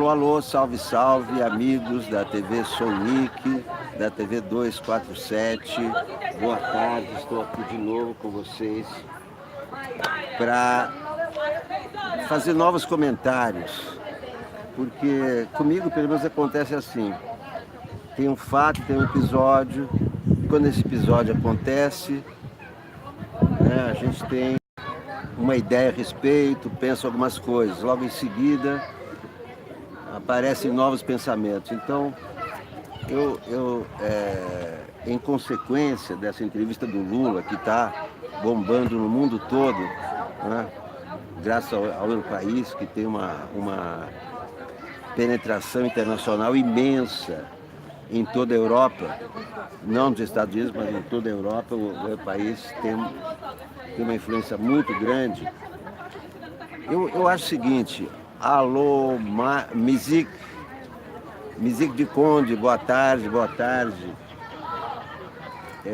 Alô, alô, salve, salve, amigos da TV Sonic, da TV 247. Boa tarde, estou aqui de novo com vocês para fazer novos comentários, porque comigo pelo menos acontece assim, tem um fato, tem um episódio, e quando esse episódio acontece, né, a gente tem uma ideia a respeito, pensa algumas coisas, logo em seguida aparecem novos pensamentos. Então, em consequência dessa entrevista do Lula, que está bombando no mundo todo, né, graças ao país, que tem uma penetração internacional imensa em toda a Europa, não nos Estados Unidos, mas em toda a Europa, o país tem uma influência muito grande. Eu acho o seguinte, alô, Musique de Conde, boa tarde, boa tarde.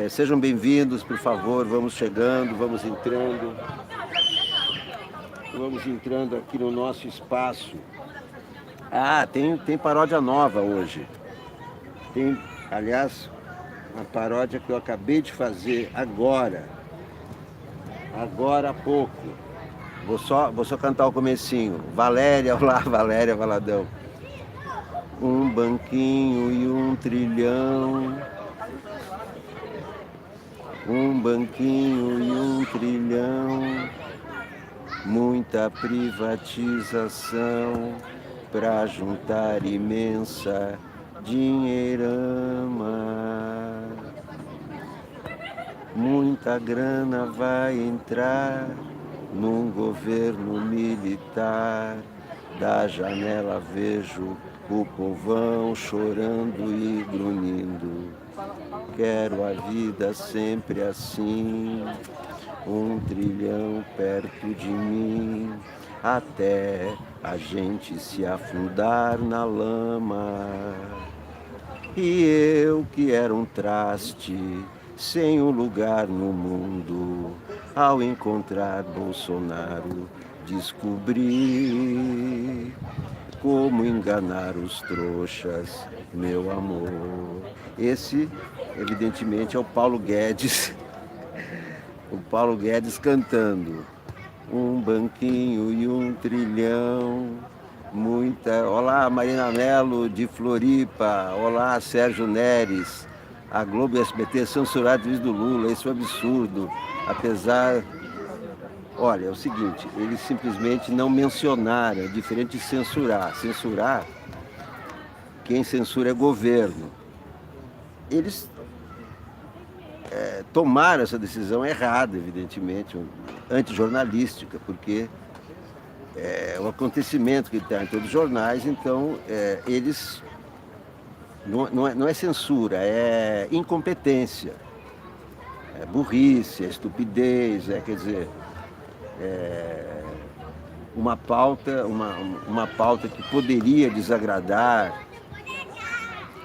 Sejam bem-vindos, por favor, vamos chegando, vamos entrando aqui no nosso espaço. Ah, tem paródia nova hoje. Tem, aliás, uma paródia que eu acabei de fazer agora há pouco. Vou só cantar o comecinho. Valéria, olá, Valéria Valadão. Um banquinho e um trilhão. Um banquinho e um trilhão. Muita privatização pra juntar imensa dinheirama. Muita grana vai entrar num governo militar. Da janela vejo o povão chorando e grunhindo. Quero a vida sempre assim, um trilhão perto de mim, até a gente se afundar na lama. E eu que era um traste, sem um lugar no mundo, ao encontrar Bolsonaro, descobri como enganar os trouxas, meu amor. Esse, evidentemente, é o Paulo Guedes. O Paulo Guedes cantando. Um banquinho e um trilhão. Olá, Marina Mello de Floripa. Olá, Sérgio Neres. A Globo e a SBT censuraram o juiz do Lula. Isso é um absurdo. Apesar... Olha, é o seguinte, eles simplesmente não mencionaram, é diferente de censurar. Censurar, quem censura é governo. Eles tomaram essa decisão errada, evidentemente, antijornalística, porque é um acontecimento que está em todos os jornais, então eles... Não é censura, é incompetência, é burrice, é estupidez, quer dizer... uma pauta que poderia desagradar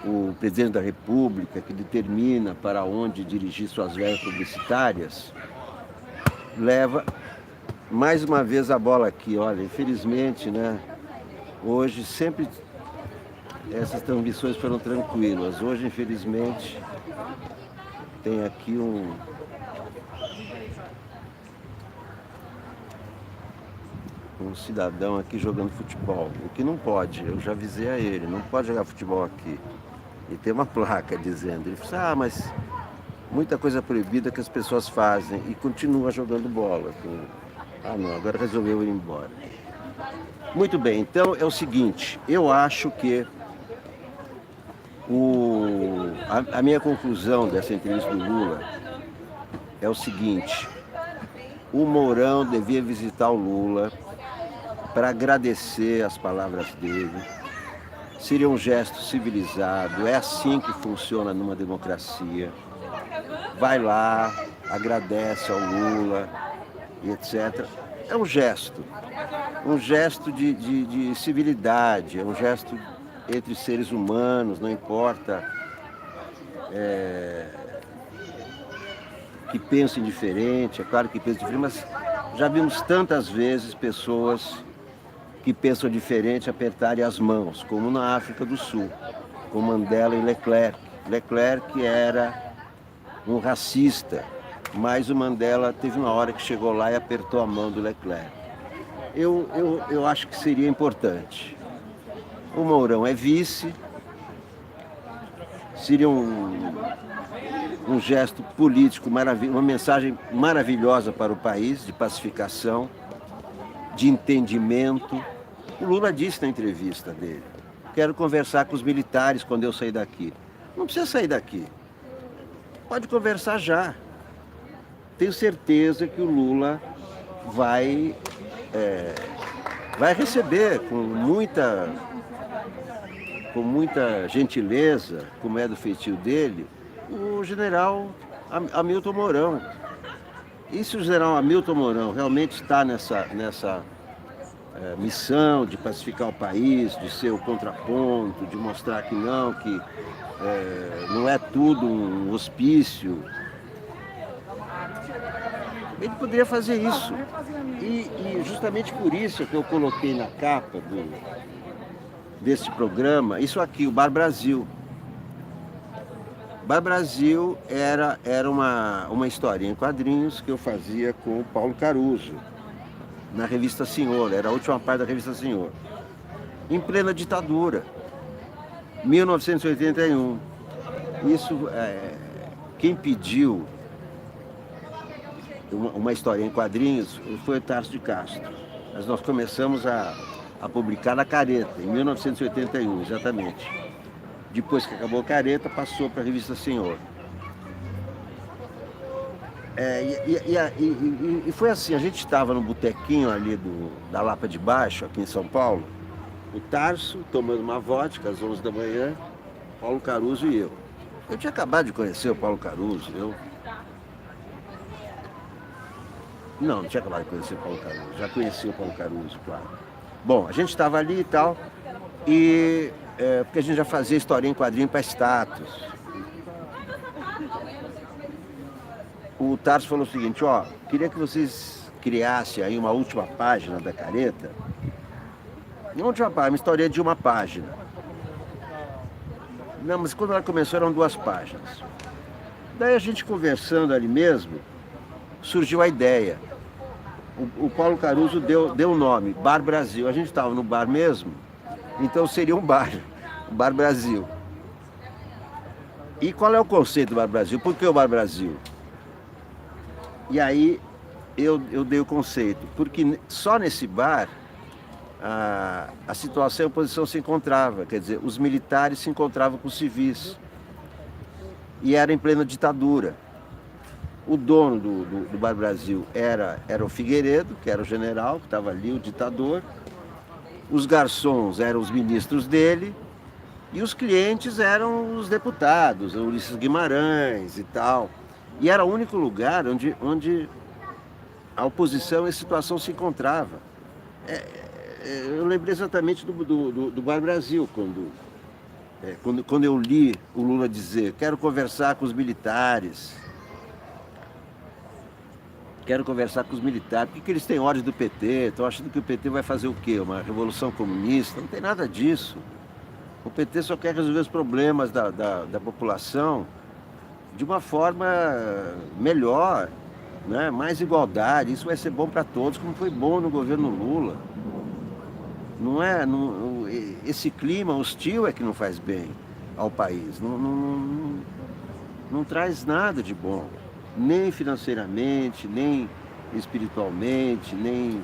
o presidente da República, que determina para onde dirigir suas verbas publicitárias, leva mais uma vez a bola aqui. Olha, infelizmente, né, hoje sempre essas transmissões foram tranquilas. Hoje, infelizmente, tem aqui um cidadão aqui jogando futebol, o que não pode, eu já avisei a ele, não pode jogar futebol aqui. E tem uma placa dizendo, ele falou, mas muita coisa proibida que as pessoas fazem, e continua jogando bola. Ah não, agora resolveu ir embora. Muito bem, então é o seguinte, eu acho que a minha conclusão dessa entrevista do Lula é o seguinte, o Mourão devia visitar o Lula para agradecer as palavras dele. Seria um gesto civilizado, é assim que funciona numa democracia. Vai lá, agradece ao Lula e etc. É um gesto de civilidade, é um gesto entre seres humanos, não importa que pensem diferente, é claro que pensem diferente, mas já vimos tantas vezes pessoas que pensam diferente apertarem as mãos, como na África do Sul, com Mandela e Leclerc. Leclerc era um racista, mas o Mandela teve uma hora que chegou lá e apertou a mão do Leclerc. Eu acho que seria importante. O Mourão é vice, seria um gesto político maravilhoso, uma mensagem maravilhosa para o país, de pacificação, de entendimento. O Lula disse na entrevista dele: quero conversar com os militares quando eu sair daqui. Não precisa sair daqui. Pode conversar já. Tenho certeza que o Lula vai receber com muita gentileza, como é do feitio dele, o general Hamilton Mourão. E se o general Hamilton Mourão realmente está nessa missão de pacificar o país, de ser o contraponto, de mostrar que não é tudo um hospício, ele poderia fazer isso. E justamente por isso que eu coloquei na capa desse programa, isso aqui, o Bar Brasil. Bar Brasil era uma historinha em quadrinhos que eu fazia com o Paulo Caruso, na revista Senhor, era a última parte da revista Senhor. Em plena ditadura, 1981. Isso, quem pediu uma história em quadrinhos foi o Tarso de Castro. Mas nós começamos a publicar na Careta, em 1981, exatamente. Depois que acabou a Careta, passou para a revista Senhor. E foi assim, a gente estava no botequinho ali da Lapa de Baixo, aqui em São Paulo, o Tarso tomando uma vodka às 11 da manhã, Paulo Caruso e eu. Eu tinha acabado de conhecer o Paulo Caruso, Não tinha acabado de conhecer o Paulo Caruso, já conhecia o Paulo Caruso, claro. Bom, a gente estava ali e tal, porque a gente já fazia historinha em quadrinho para status. O Tarso falou o seguinte: queria que vocês criassem aí uma última página da Careta. Uma última página, uma história de uma página. Não, mas quando ela começou eram 2 páginas. Daí a gente conversando ali mesmo, surgiu a ideia. O Paulo Caruso deu o nome, Bar Brasil. A gente estava no bar mesmo, então seria um bar, o Bar Brasil. E qual é o conceito do Bar Brasil? Por que o Bar Brasil? E aí eu dei o conceito, porque só nesse bar a situação e a oposição se encontrava, quer dizer, os militares se encontravam com os civis. E era em plena ditadura. O dono do Bar Brasil era o Figueiredo, que era o general, que estava ali, o ditador. Os garçons eram os ministros dele. E os clientes eram os deputados, o Ulisses Guimarães e tal. E era o único lugar onde a oposição e situação se encontrava. Eu lembrei exatamente do Bar Brasil, quando eu li o Lula dizer: quero conversar com os militares. Quero conversar com os militares. Por que eles têm ódio do PT? Estão achando que o PT vai fazer o quê? Uma revolução comunista? Não tem nada disso. O PT só quer resolver os problemas da população de uma forma melhor, né? Mais igualdade. Isso vai ser bom para todos, como foi bom no governo Lula. Esse clima hostil é que não faz bem ao país. Não traz nada de bom. Nem financeiramente, nem espiritualmente, nem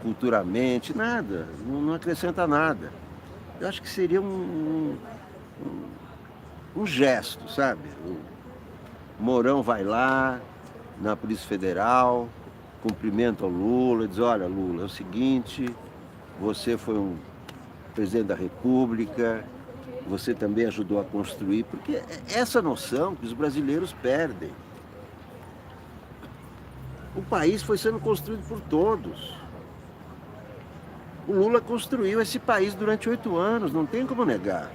culturalmente, nada. Não acrescenta nada. Eu acho que seria um gesto, sabe? O Mourão vai lá na Polícia Federal, cumprimenta o Lula, diz: olha, Lula, é o seguinte, você foi um presidente da República, você também ajudou a construir, porque é essa noção que os brasileiros perdem. O país foi sendo construído por todos. O Lula construiu esse país durante 8 anos, não tem como negar.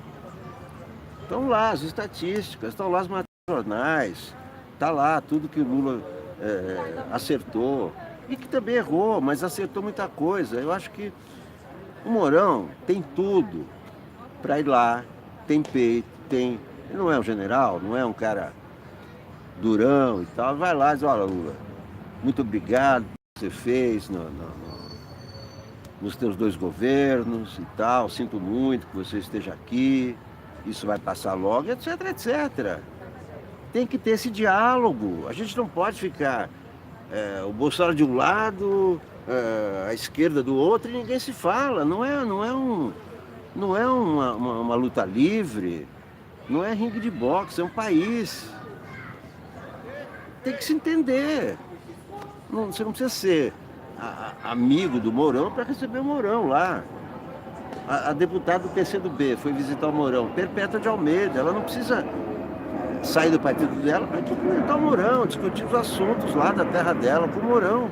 Estão lá as estatísticas, estão lá as matérias dos jornais, está lá tudo que o Lula acertou. E que também errou, mas acertou muita coisa. Eu acho que O Mourão tem tudo para ir lá, tem peito, tem. Ele não é um general, não é um cara durão e tal. Vai lá e diz, olha, Lula, muito obrigado pelo que você fez nos teus dois governos e tal. Sinto muito que você esteja aqui. Isso vai passar logo, etc, etc. Tem que ter esse diálogo. A gente não pode ficar o Bolsonaro de um lado, a esquerda do outro e ninguém se fala. Não é uma luta livre, não é ringue de boxe, é um país. Tem que se entender. Você não precisa ser amigo do Mourão para receber o Mourão lá. A deputada do PCdoB foi visitar o Mourão, Perpétua de Almeida, ela não precisa sair do partido dela para cumprimentar o Mourão, discutir os assuntos lá da terra dela com o Mourão.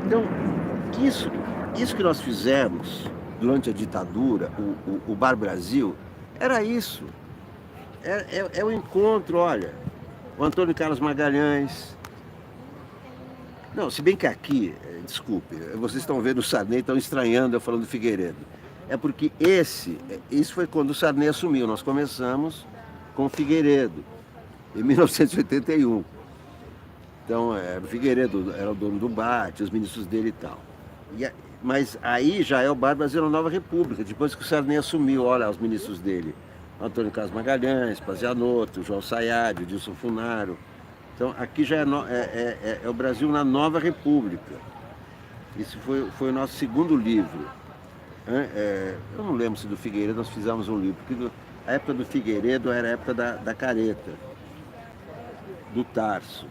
Então, isso que nós fizemos durante a ditadura, o Bar Brasil, era isso. É o encontro, olha, o Antônio Carlos Magalhães. Não, se bem que aqui, desculpe, vocês estão vendo o Sarney, estão estranhando eu falando do Figueiredo. É porque isso foi quando o Sarney assumiu. Nós começamos com o Figueiredo, em 1981. Então, o Figueiredo era o dono do bar, tinha os ministros dele e tal. Mas aí já é o Bar Brasil na Nova República, depois que o Sarney assumiu, olha os ministros dele. Antônio Carlos Magalhães, Pazianotto, João Sayad, Dilson Funaro. Então, aqui já é o Brasil na Nova República. Isso foi o nosso segundo livro. Eu não lembro se do Figueiredo nós fizemos um livro, porque a época do Figueiredo era a época da careta, do Tarso.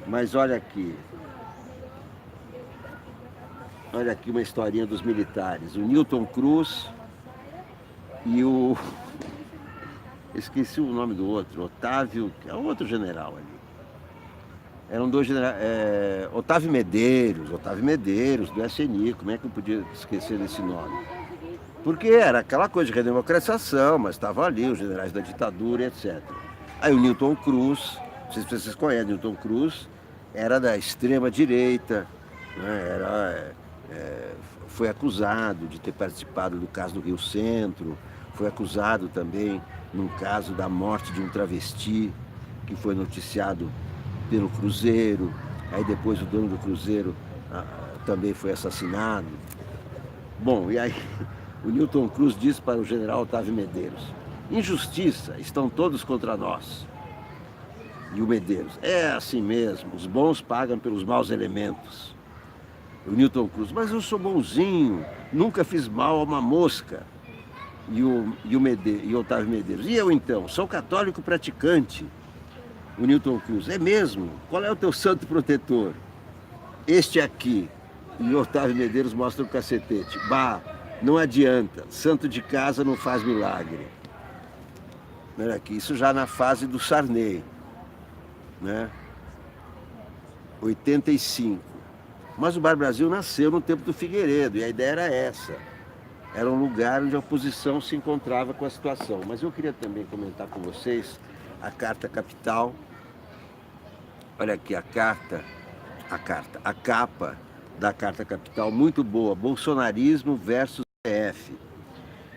Mas olha aqui uma historinha dos militares. O Newton Cruz e o... Esqueci o nome do outro, Otávio, que é outro general ali. Eram dois generais, Otávio Medeiros, do SNI, como é que eu podia esquecer desse nome? Porque era aquela coisa de redemocratização, mas estavam ali os generais da ditadura, etc. Aí o Newton Cruz, não sei se vocês conhecem, Newton Cruz era da extrema direita, né? Foi acusado de ter participado do caso do Rio Centro, foi acusado também num caso da morte de um travesti, que foi noticiado pelo Cruzeiro, aí depois o dono do Cruzeiro também foi assassinado. Bom, e aí o Newton Cruz disse para o general Otávio Medeiros, injustiça, estão todos contra nós. E o Medeiros, é assim mesmo, os bons pagam pelos maus elementos. O Newton Cruz, mas eu sou bonzinho, nunca fiz mal a uma mosca. E o Otávio Medeiros, e eu então, sou católico praticante. O Newton Cruz, é mesmo? Qual é o teu santo protetor? Este aqui. E o Otávio Medeiros mostra o cacetete. Bah, não adianta, santo de casa não faz milagre. Olha aqui, isso já na fase do Sarney, né? 85. Mas o Bar Brasil nasceu no tempo do Figueiredo, e a ideia era essa. Era um lugar onde a oposição se encontrava com a situação. Mas eu queria também comentar com vocês a Carta Capital. Olha aqui a capa da Carta Capital, muito boa. Bolsonarismo versus PF.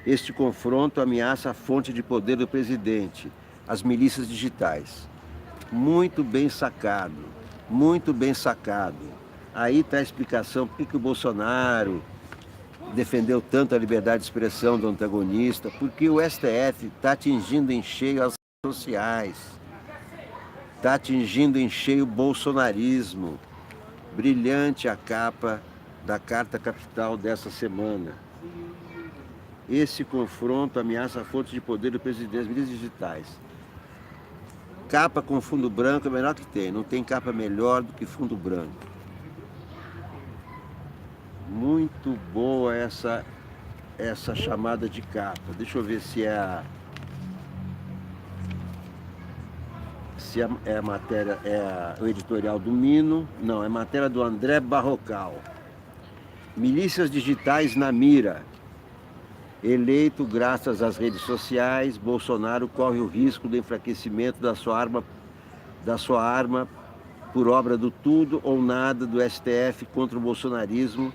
Este confronto ameaça a fonte de poder do presidente, as milícias digitais. Muito bem sacado, muito bem sacado. Aí está a explicação por que o Bolsonaro defendeu tanto a liberdade de expressão do antagonista, porque o STF está atingindo em cheio as redes sociais, está atingindo em cheio o bolsonarismo. Brilhante a capa da Carta Capital dessa semana. Esse confronto ameaça a fonte de poder do presidente, as milícias digitais. Capa com fundo branco é o melhor que tem, não tem capa melhor do que fundo branco. Muito boa essa chamada de capa. Deixa eu ver se é a matéria, o editorial do Mino. Não, é matéria do André Barrocal. Milícias digitais na mira. Eleito graças às redes sociais, Bolsonaro corre o risco do enfraquecimento da sua arma por obra do tudo ou nada do STF contra o bolsonarismo,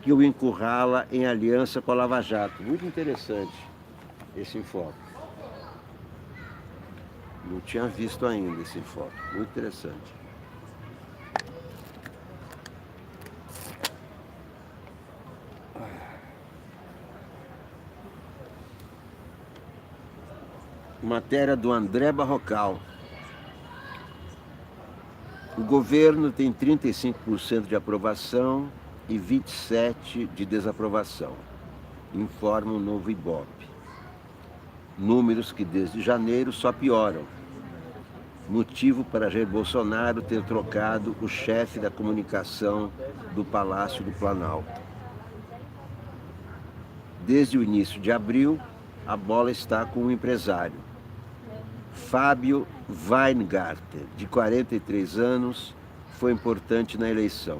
que o encurrala em aliança com a Lava Jato. Muito interessante esse enfoque. Não tinha visto ainda esse enfoque. Muito interessante. Matéria do André Barrocal. O governo tem 35% de aprovação e 27% de desaprovação, informa o novo Ibope. Números que desde janeiro só pioram. Motivo para Jair Bolsonaro ter trocado o chefe da comunicação do Palácio do Planalto. Desde o início de abril, a bola está com o empresário. Fábio Weingarten, de 43 anos, foi importante na eleição.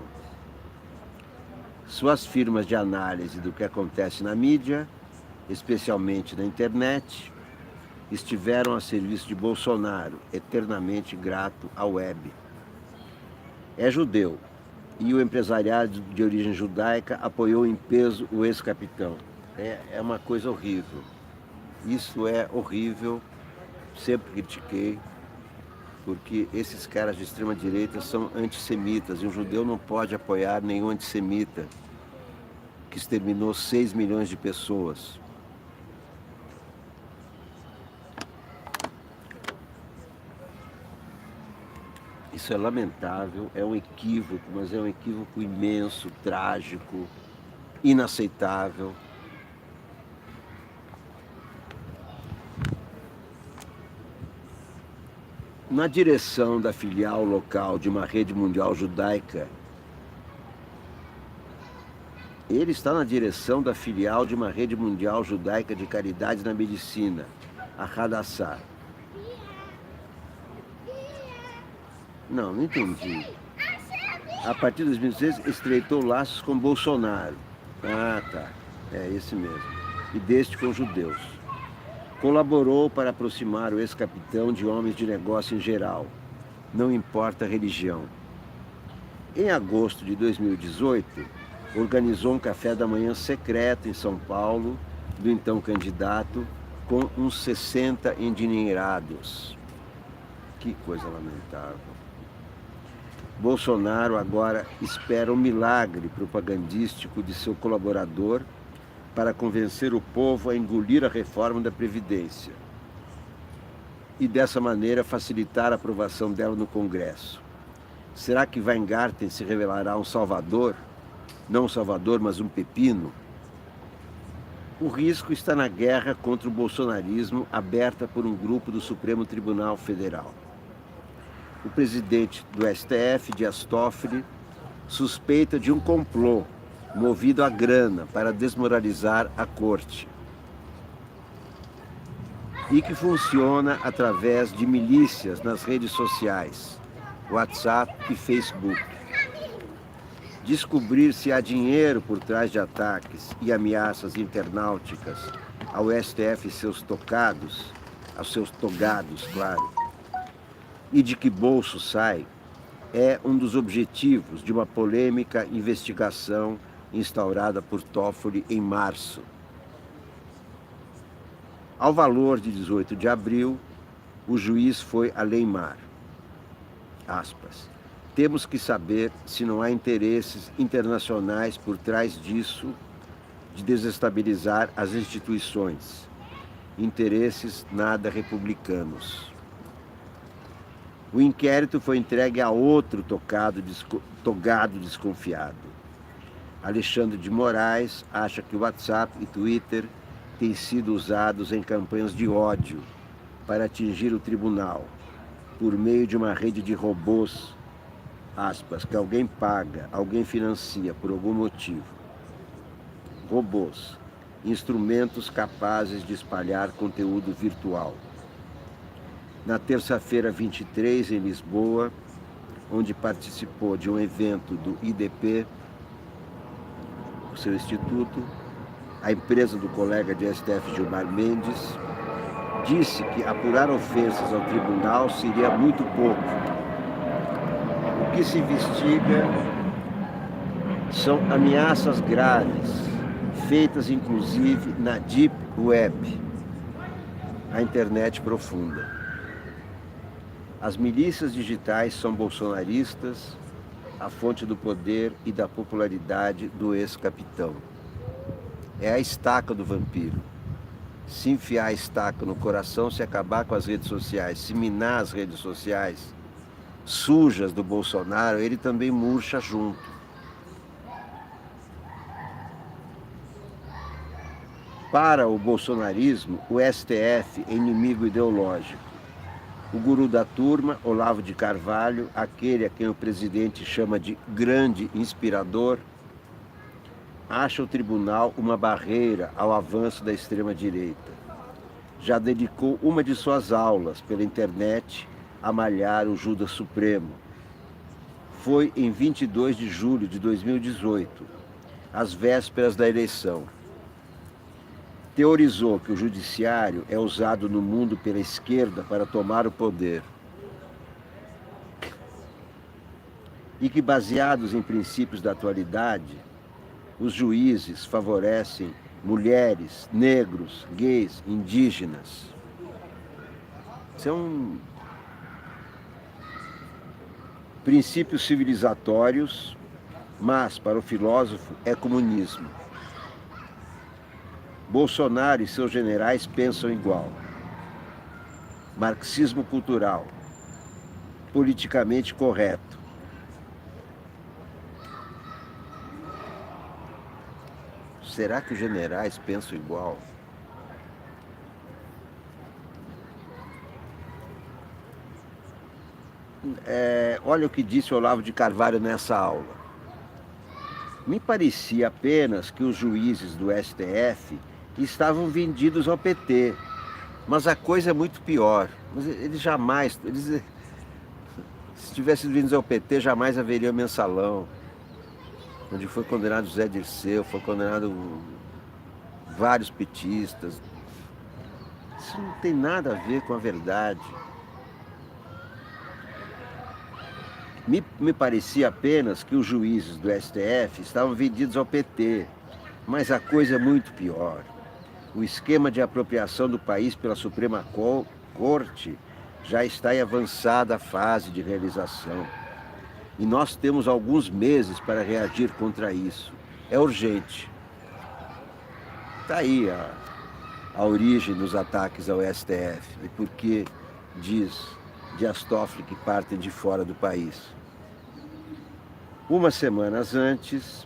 Suas firmas de análise do que acontece na mídia, especialmente na internet, estiveram a serviço de Bolsonaro, eternamente grato à web. É judeu e o empresariado de origem judaica apoiou em peso o ex-capitão. É uma coisa horrível. Isso é horrível. Sempre critiquei, porque esses caras de extrema direita são antissemitas e um judeu não pode apoiar nenhum antissemita que exterminou 6 milhões de pessoas. Isso é lamentável, é um equívoco, mas é um equívoco imenso, trágico, inaceitável. Na direção da filial local de uma rede mundial judaica, ele está na direção da filial de uma rede mundial judaica de caridade na medicina, a Hadassah. Não entendi. A partir de 2016, estreitou laços com Bolsonaro. Ah, tá. É esse mesmo. E deste com judeus. Colaborou para aproximar o ex-capitão de homens de negócio em geral, não importa a religião. Em agosto de 2018, organizou um café da manhã secreto em São Paulo, do então candidato, com uns 60 endinheirados. Que coisa lamentável. Bolsonaro agora espera um milagre propagandístico de seu colaborador para convencer o povo a engolir a reforma da Previdência e dessa maneira facilitar a aprovação dela no Congresso. Será que Weingarten se revelará um salvador? Não um salvador, mas um pepino? O risco está na guerra contra o bolsonarismo aberta por um grupo do Supremo Tribunal Federal. O presidente do STF, Dias Toffoli, suspeita de um complô movido à grana para desmoralizar a corte e que funciona através de milícias nas redes sociais, WhatsApp e Facebook. Descobrir se há dinheiro por trás de ataques e ameaças internauticas ao STF e seus togados, claro, e de que bolso sai, é um dos objetivos de uma polêmica investigação instaurada por Toffoli em março. Ao valor de 18 de abril, o juiz foi além-mar. Aspas. Temos que saber se não há interesses internacionais por trás disso, de desestabilizar as instituições. Interesses nada republicanos. O inquérito foi entregue a outro togado desconfiado. Alexandre de Moraes acha que o WhatsApp e Twitter têm sido usados em campanhas de ódio para atingir o tribunal, por meio de uma rede de robôs, aspas, que alguém paga, alguém financia por algum motivo. Robôs, instrumentos capazes de espalhar conteúdo virtual. Na terça-feira 23, em Lisboa, onde participou de um evento do IDP, o seu instituto, a empresa do colega de STF Gilmar Mendes, disse que apurar ofensas ao tribunal seria muito pouco. O que se investiga São ameaças graves, feitas inclusive na Deep Web, a internet profunda. As milícias digitais são bolsonaristas, a fonte do poder e da popularidade do ex-capitão. É a estaca do vampiro. Se enfiar a estaca no coração, se acabar com as redes sociais, se minar as redes sociais sujas do Bolsonaro, ele também murcha junto. Para o bolsonarismo, o STF é inimigo ideológico. O guru da turma, Olavo de Carvalho, aquele a quem o presidente chama de grande inspirador, acha o tribunal uma barreira ao avanço da extrema-direita. Já dedicou uma de suas aulas pela internet a malhar o Judas Supremo. Foi em 22 de julho de 2018, às vésperas da eleição. Teorizou que o judiciário é usado no mundo pela esquerda para tomar o poder. E que, baseados em princípios da atualidade, os juízes favorecem mulheres, negros, gays, indígenas. São princípios civilizatórios, mas para o filósofo é comunismo. Bolsonaro e seus generais pensam igual. Marxismo cultural, politicamente correto. Será que os generais pensam igual? Olha o que disse Olavo de Carvalho nessa aula. Me parecia apenas que os juízes do STF estavam vendidos ao PT, mas a coisa é muito pior. Mas se tivessem vendidos ao PT, jamais haveria mensalão, onde foi condenado José Dirceu, foi condenado vários petistas. Isso não tem nada a ver com a verdade. Me parecia apenas que os juízes do STF estavam vendidos ao PT, mas a coisa é muito pior. O esquema de apropriação do país pela Suprema Corte já está em avançada fase de realização. E nós temos alguns meses para reagir contra isso. É urgente. Está aí a origem dos ataques ao STF e por que diz Dias Toffoli que partem de fora do país. Umas semanas antes,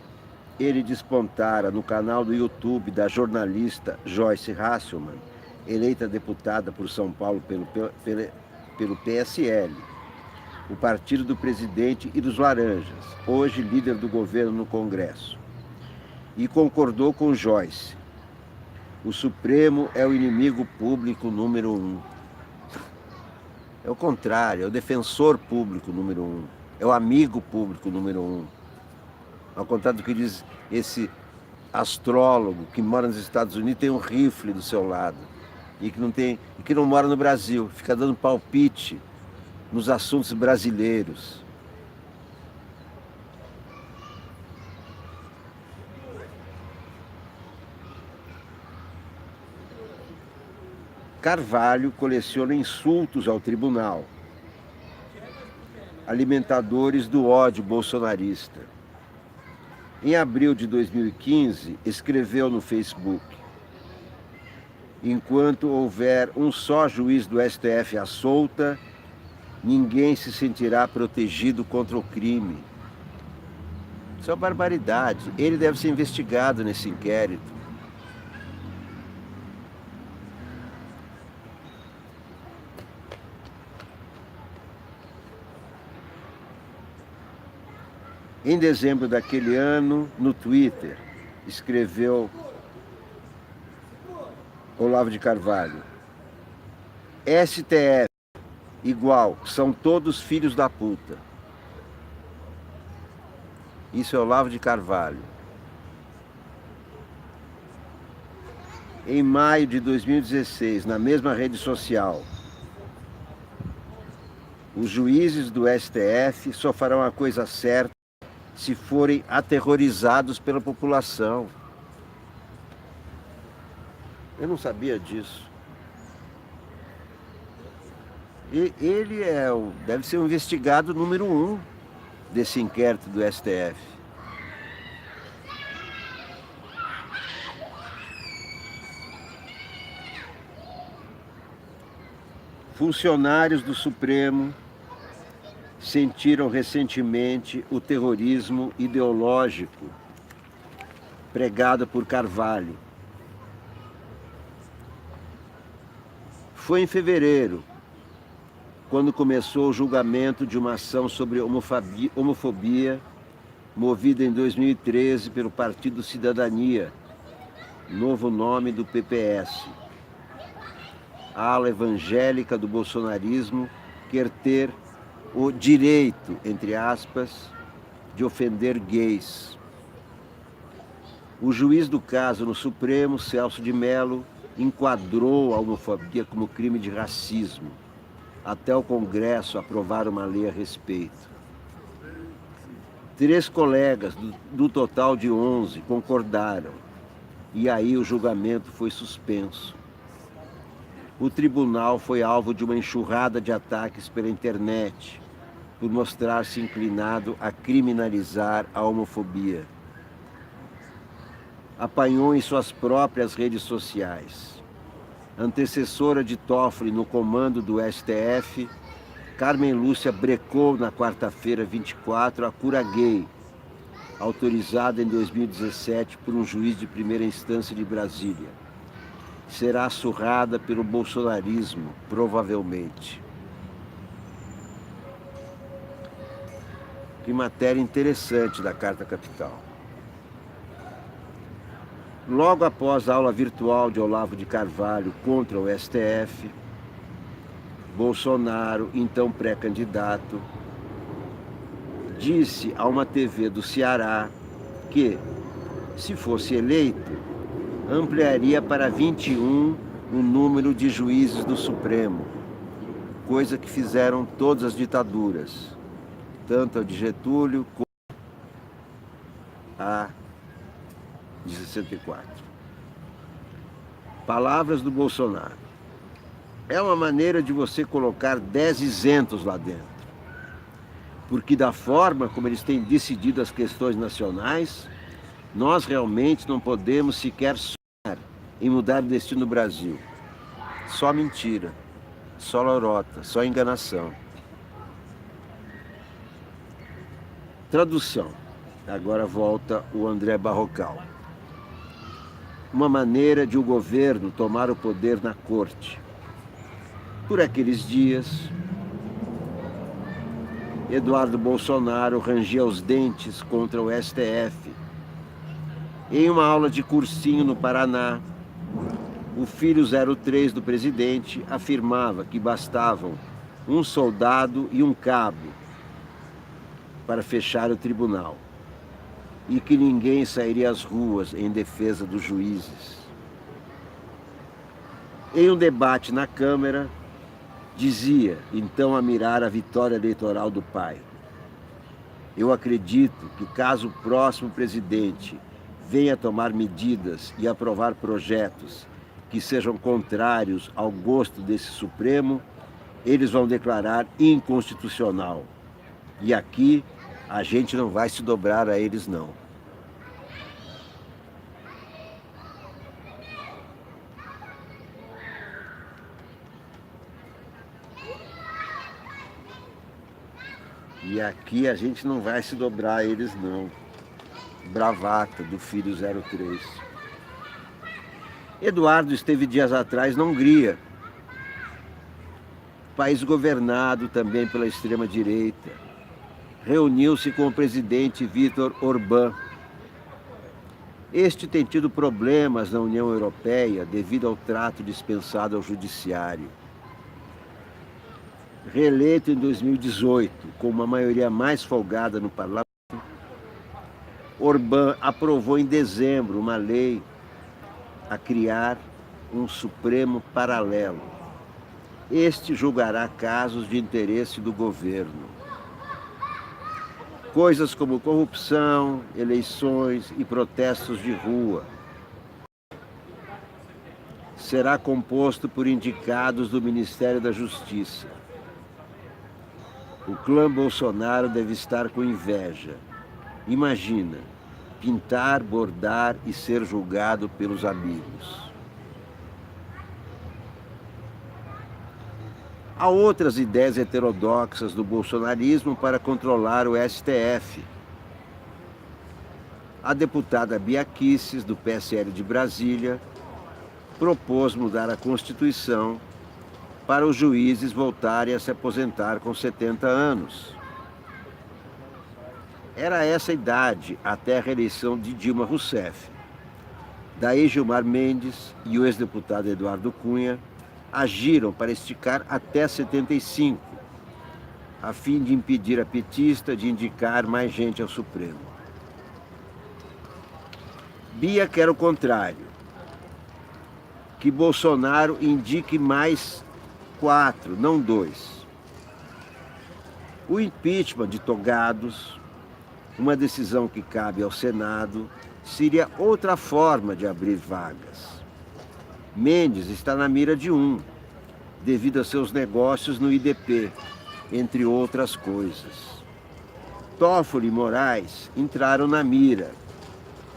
ele despontara no canal do YouTube da jornalista Joyce Hasselmann, eleita deputada por São Paulo pelo PSL, o partido do presidente e dos laranjas, hoje líder do governo no Congresso. E concordou com Joyce. O Supremo é o inimigo público número 1. É o contrário, é o defensor público número 1. É o amigo público número 1. Ao contrário do que diz esse astrólogo que mora nos Estados Unidos, tem um rifle do seu lado e que não mora no Brasil, fica dando palpite nos assuntos brasileiros. Carvalho coleciona insultos ao tribunal, alimentadores do ódio bolsonarista. Em abril de 2015, escreveu no Facebook: enquanto houver um só juiz do STF à solta, ninguém se sentirá protegido contra o crime. Isso é uma barbaridade. Ele deve ser investigado nesse inquérito. Em dezembro daquele ano, no Twitter, escreveu Olavo de Carvalho: STF igual, são todos filhos da puta. Isso é Olavo de Carvalho. Em maio de 2016, na mesma rede social, os juízes do STF só farão a coisa certa se forem aterrorizados pela população. Eu não sabia disso. E ele deve ser o investigado número 1 desse inquérito do STF. Funcionários do Supremo sentiram recentemente o terrorismo ideológico pregado por Carvalho. Foi em fevereiro, quando começou o julgamento de uma ação sobre homofobia, movida em 2013 pelo Partido Cidadania, novo nome do PPS. A ala evangélica do bolsonarismo quer ter o direito, entre aspas, de ofender gays. O juiz do caso no Supremo, Celso de Mello, enquadrou a homofobia como crime de racismo, até o Congresso aprovar uma lei a respeito. 3 colegas do total de 11 concordaram, e aí o julgamento foi suspenso. O tribunal foi alvo de uma enxurrada de ataques pela internet, por mostrar-se inclinado a criminalizar a homofobia. Apanhou em suas próprias redes sociais. Antecessora de Toffoli no comando do STF, Carmen Lúcia brecou na quarta-feira 24 a cura gay, autorizada em 2017 por um juiz de primeira instância de Brasília. Será surrada pelo bolsonarismo, provavelmente. Que matéria interessante da Carta Capital. Logo após a aula virtual de Olavo de Carvalho contra o STF, Bolsonaro, então pré-candidato, disse a uma TV do Ceará que, se fosse eleito, ampliaria para 21 o número de juízes do Supremo, coisa que fizeram todas as ditaduras, tanto a de Getúlio como a de 64. Palavras do Bolsonaro. É uma maneira de você colocar 10 isentos lá dentro, porque da forma como eles têm decidido as questões nacionais, nós realmente não podemos sequer sonhar em mudar o destino do Brasil. Só mentira, só lorota, só enganação. Tradução. Agora volta o André Barrocal. Uma maneira de o governo tomar o poder na corte. Por aqueles dias, Eduardo Bolsonaro rangia os dentes contra o STF. Em uma aula de cursinho no Paraná, o filho 03 do presidente afirmava que bastavam um soldado e um cabo para fechar o tribunal e que ninguém sairia às ruas em defesa dos juízes. Em um debate na Câmara, dizia, então, a mirar a vitória eleitoral do pai: eu acredito que caso o próximo presidente venha tomar medidas e aprovar projetos que sejam contrários ao gosto desse Supremo, eles vão declarar inconstitucional. E aqui a gente não vai se dobrar a eles, não. E aqui a gente não vai se dobrar a eles, não. Bravata do filho 03. Eduardo esteve dias atrás na Hungria, país governado também pela extrema-direita. Reuniu-se com o presidente Viktor Orbán. Este tem tido problemas na União Europeia devido ao trato dispensado ao judiciário. Reeleito em 2018, com uma maioria mais folgada no parlamento, Orbán aprovou em dezembro uma lei a criar um Supremo paralelo. Este julgará casos de interesse do governo. Coisas como corrupção, eleições e protestos de rua. Será composto por indicados do Ministério da Justiça. O clã Bolsonaro deve estar com inveja. Imagina, pintar, bordar e ser julgado pelos amigos. Há outras ideias heterodoxas do bolsonarismo para controlar o STF. A deputada Bia Kicis, do PSL de Brasília, propôs mudar a Constituição para os juízes voltarem a se aposentar com 70 anos. Era essa a idade até a reeleição de Dilma Rousseff. Daí Gilmar Mendes e o ex-deputado Eduardo Cunha agiram para esticar até 75, a fim de impedir a petista de indicar mais gente ao Supremo. Bia quer o contrário, que Bolsonaro indique mais 4, não 2. O impeachment de togados, uma decisão que cabe ao Senado, seria outra forma de abrir vagas. Mendes está na mira de um, devido a seus negócios no IDP, entre outras coisas. Toffoli e Moraes entraram na mira,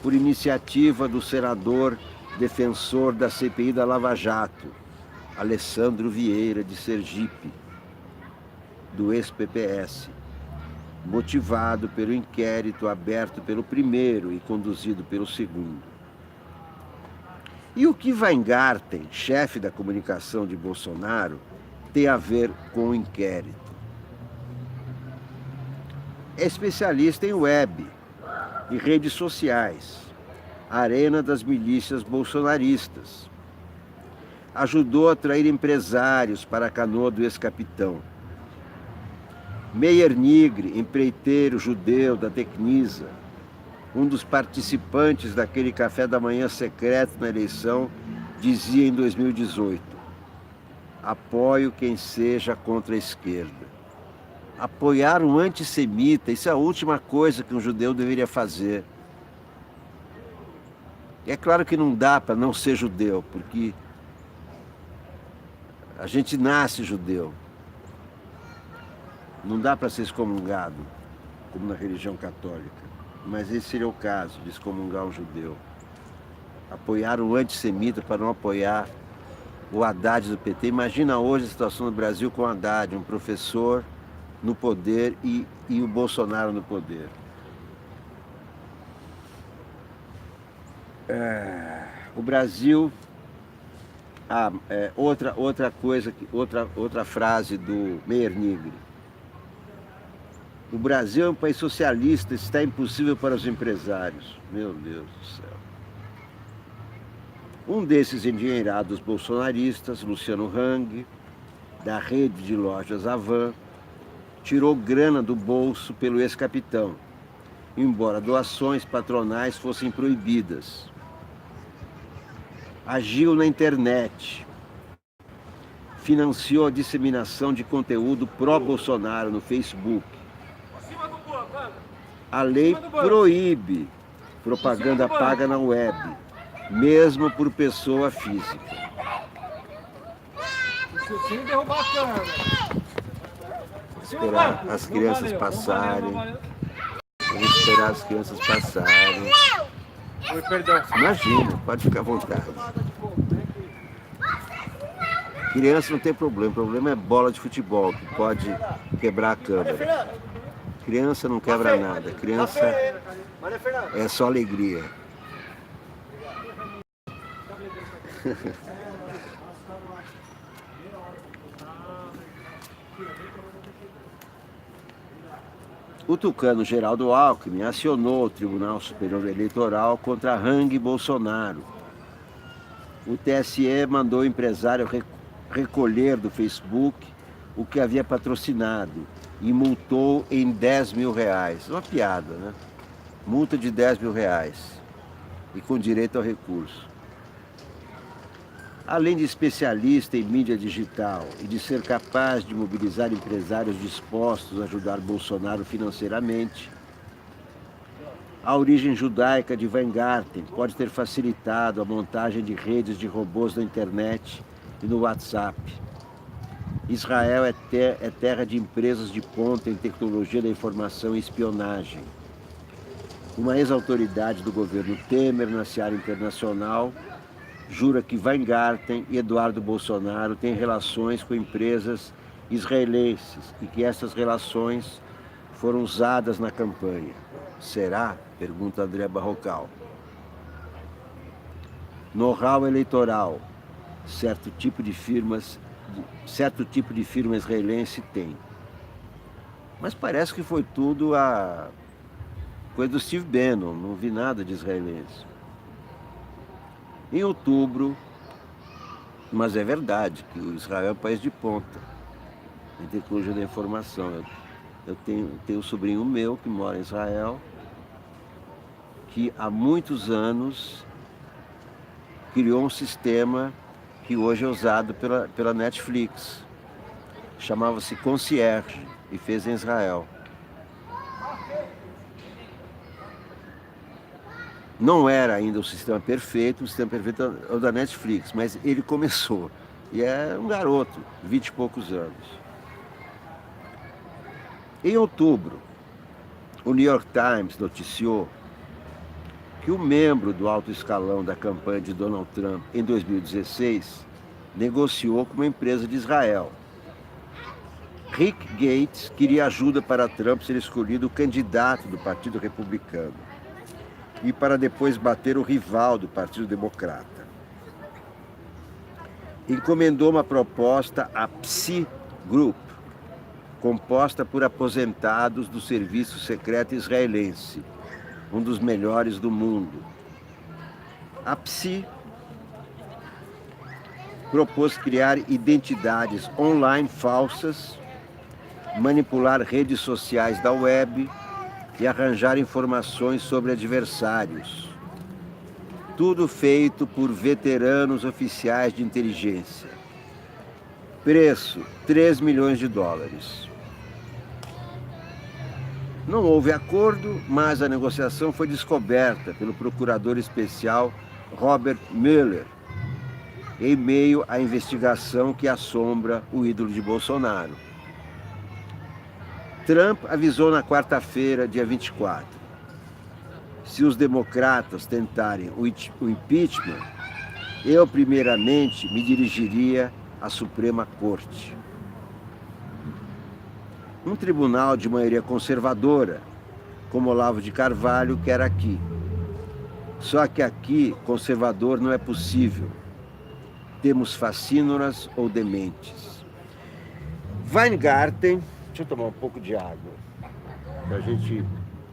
por iniciativa do senador defensor da CPI da Lava Jato, Alessandro Vieira, de Sergipe, do ex-PPS, motivado pelo inquérito aberto pelo primeiro e conduzido pelo segundo. E o que Weingarten, chefe da comunicação de Bolsonaro, tem a ver com o inquérito? É especialista em web e redes sociais, arena das milícias bolsonaristas. Ajudou a atrair empresários para a canoa do ex-capitão. Meyer Nigre, empreiteiro judeu da Tecnisa, um dos participantes daquele café da manhã secreto na eleição, dizia em 2018: apoio quem seja contra a esquerda. Apoiar um antissemita, isso é a última coisa que um judeu deveria fazer. E é claro que não dá para não ser judeu, porque a gente nasce judeu. Não dá para ser excomungado, como na religião católica. Mas esse seria o caso, de excomungar um judeu. Apoiar um antissemita para não apoiar o Haddad do PT. Imagina hoje a situação do Brasil com o Haddad, um professor no poder e o Bolsonaro no poder. O Brasil... outra frase do Meyer Nigre. O Brasil é um país socialista, está impossível para os empresários. Meu Deus do céu. Um desses endinheirados bolsonaristas, Luciano Hang, da rede de lojas Avan, tirou grana do bolso pelo ex-capitão, embora doações patronais fossem proibidas. Agiu na internet, financiou a disseminação de conteúdo pró-Bolsonaro no Facebook. A lei proíbe propaganda paga na web, mesmo por pessoa física. Esperar as crianças passarem. Vamos esperar as crianças passarem. Imagina, pode ficar à vontade. Criança não tem problema, o problema é bola de futebol, que pode quebrar a câmera. Criança não quebra nada, criança é só alegria. O tucano Geraldo Alckmin acionou o Tribunal Superior Eleitoral contra Hang e Bolsonaro. O TSE mandou o empresário recolher do Facebook o que havia patrocinado e multou em R$10 mil. Uma piada, né? Multa de R$10 mil e com direito ao recurso. Além de especialista em mídia digital e de ser capaz de mobilizar empresários dispostos a ajudar Bolsonaro financeiramente, A origem judaica de Weingarten pode ter facilitado a montagem de redes de robôs na internet e no WhatsApp. Israel é terra de empresas de ponta em tecnologia da informação e espionagem. Uma ex-autoridade do governo Temer na seara internacional jura que Weingarten e Eduardo Bolsonaro têm relações com empresas israelenses e que essas relações foram usadas na campanha. Será? Pergunta André Barrocal. Know-how eleitoral. Certo tipo de firma israelense tem. Mas parece que foi tudo a coisa do Steve Bannon, não vi nada de israelense. Em outubro, mas é verdade que o Israel é um país de ponta em tecnologia da informação. Eu tenho um sobrinho meu que mora em Israel, que há muitos anos criou um sistema que hoje é usado pela Netflix. Chamava-se Concierge e fez em Israel. Não era ainda o sistema perfeito é o da Netflix, mas ele começou. E é um garoto, 20 e poucos anos. Em outubro, o New York Times noticiou que o membro do alto escalão da campanha de Donald Trump em 2016 negociou com uma empresa de Israel. Rick Gates queria ajuda para Trump ser escolhido candidato do Partido Republicano e para depois bater o rival do Partido Democrata. Encomendou uma proposta à Psi Group, composta por aposentados do serviço secreto israelense, um dos melhores do mundo. A Psi propôs criar identidades online falsas, manipular redes sociais da web e arranjar informações sobre adversários. Tudo feito por veteranos oficiais de inteligência. Preço: $3 milhões. Não houve acordo, mas a negociação foi descoberta pelo procurador especial Robert Mueller, em meio à investigação que assombra o ídolo de Bolsonaro. Trump avisou na quarta-feira, dia 24, se os democratas tentarem o impeachment, eu primeiramente me dirigiria à Suprema Corte. Um tribunal de maioria conservadora, como Olavo de Carvalho, quer aqui. Só que aqui, conservador não é possível. Temos fascínoras ou dementes. Weingarten, deixa eu tomar um pouco de água, para a gente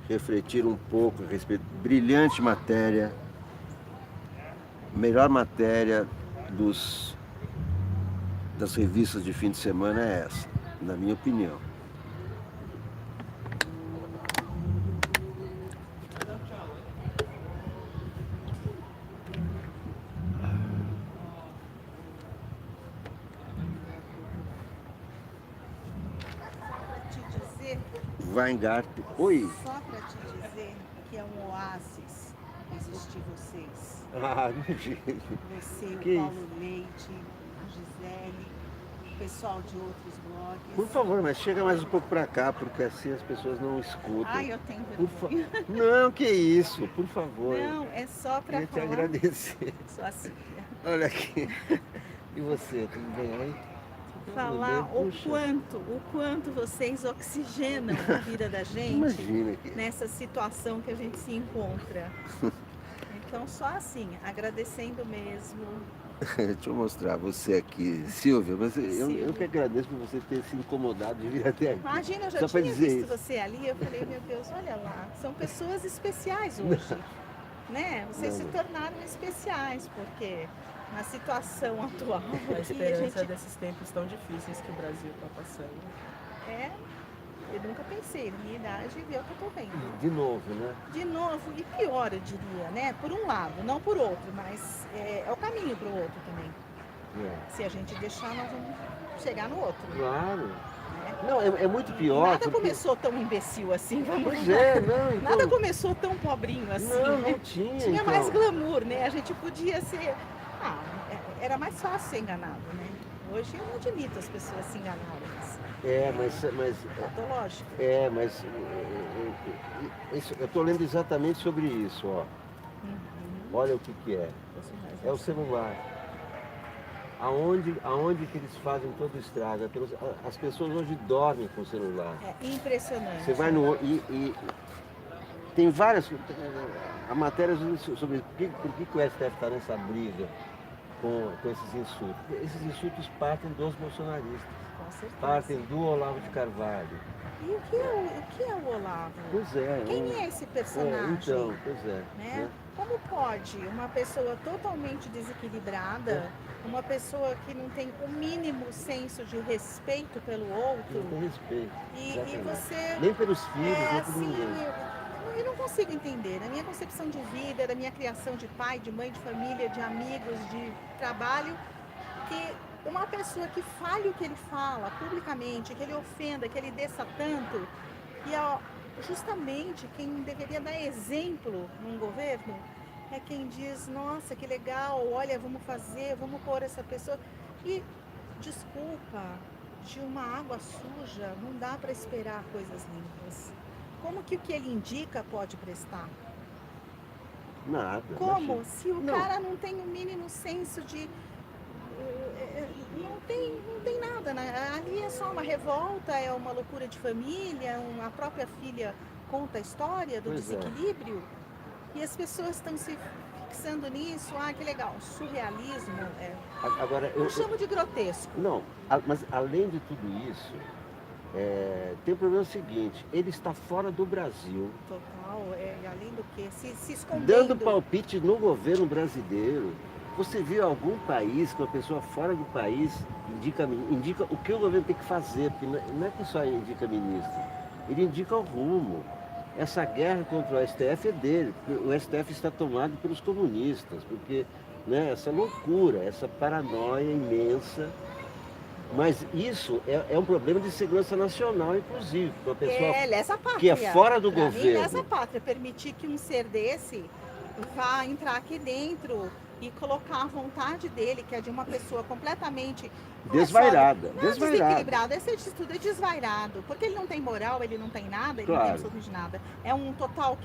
refletir um pouco a respeito. Brilhante matéria, melhor matéria das revistas de fim de semana é essa, na minha opinião. Weingarten. Oi. Só para te dizer que é um oásis existir vocês. Ah, não digo. Você, o Que Paulo isso? Leite, a Gisele, o pessoal de outros blogs. Por favor, mas chega mais um pouco pra cá, porque assim as pessoas não escutam. Ai, eu tenho Por fa... vergonha. Não, que isso, por favor. Não, é só para Queria te falar. agradecer. Só assim. Olha aqui. E você, tudo bem aí? Falar Tudo bem? Puxa. o quanto vocês oxigenam a vida da gente Imagina que... nessa situação que a gente se encontra. Então, só assim, agradecendo mesmo. Deixa eu mostrar você aqui, Silvia. Eu Silvia. que agradeço por você ter se incomodado de vir até aqui. Imagina, eu já Só pra tinha dizer visto isso. você ali, eu falei, meu Deus, olha lá, são pessoas especiais hoje, né? Vocês se tornaram especiais, porque na situação atual A aqui, a esperança gente... desses tempos tão difíceis que o Brasil está passando. Eu nunca pensei, na minha idade, ver o que eu tô vendo. De novo, né? De novo, e pior, eu diria, né? Por um lado, não por outro, mas é o caminho para o outro também. É. Se a gente deixar, nós vamos chegar no outro. Claro. Não, é muito pior. Nada porque... começou tão imbecil assim, vamos Pois lá. é, não, então... Nada começou tão pobrinho assim, Não, né? não tinha, Tinha então. mais glamour, né? A gente podia ser... era mais fácil ser enganado, né? Hoje eu não admito as pessoas se enganarem. Mas Patológico. eu estou lendo exatamente sobre isso, ó. Uhum. Olha o que é. É o celular. Aonde que eles fazem todo o estrago? As pessoas hoje dormem com o celular. É impressionante. Você vai no... E tem várias... A matéria sobre por que o STF está nessa briga com esses insultos. Esses insultos partem dos bolsonaristas. Com certeza. Partem do Olavo de Carvalho. E o que é o Olavo? Pois é. Quem é esse personagem? Então, pois é. Né? Como pode uma pessoa totalmente desequilibrada, uma pessoa que não tem o mínimo senso de respeito pelo outro, Não tem respeito. e você... Nem pelos filhos, nem por assim, ninguém. eu não consigo entender. Na minha concepção de vida, da minha criação de pai, de mãe, de família, de amigos, de trabalho, que uma pessoa que fale o que ele fala publicamente, que ele ofenda, que ele desça tanto, e justamente quem deveria dar exemplo num governo é quem diz, nossa, que legal, olha, vamos fazer, vamos pôr essa pessoa. E, desculpa, de uma água suja não dá para esperar coisas limpas. Como que o que ele indica pode prestar? Nada. Como? Imagina. Se o cara não tem o mínimo senso de... Não tem nada, né? Ali é só uma revolta, é uma loucura de família, a própria filha conta a história do desequilíbrio, e as pessoas estão se fixando nisso. Que legal, surrealismo. Agora, eu chamo de grotesco. Não, mas além de tudo isso, tem o problema seguinte, ele está fora do Brasil. Total, além do que, se escondendo. Dando palpite no governo brasileiro. Você viu algum país que uma pessoa fora do país indica o que o governo tem que fazer? Porque não é que só indica ministro, ele indica o rumo. Essa guerra contra o STF é dele, porque o STF está tomado pelos comunistas, porque essa loucura, essa paranoia imensa. Mas isso é um problema de segurança nacional, inclusive, para uma pessoa lesa pátria, que é fora do governo. Mim, lesa pátria, permitir que um ser desse vá entrar aqui dentro e colocar a vontade dele, que é de uma pessoa completamente desvairada. Desequilibrada. Esse atitude é desvairado, porque ele não tem moral, ele não tem nada, ele não tem absolutamente nada. É um total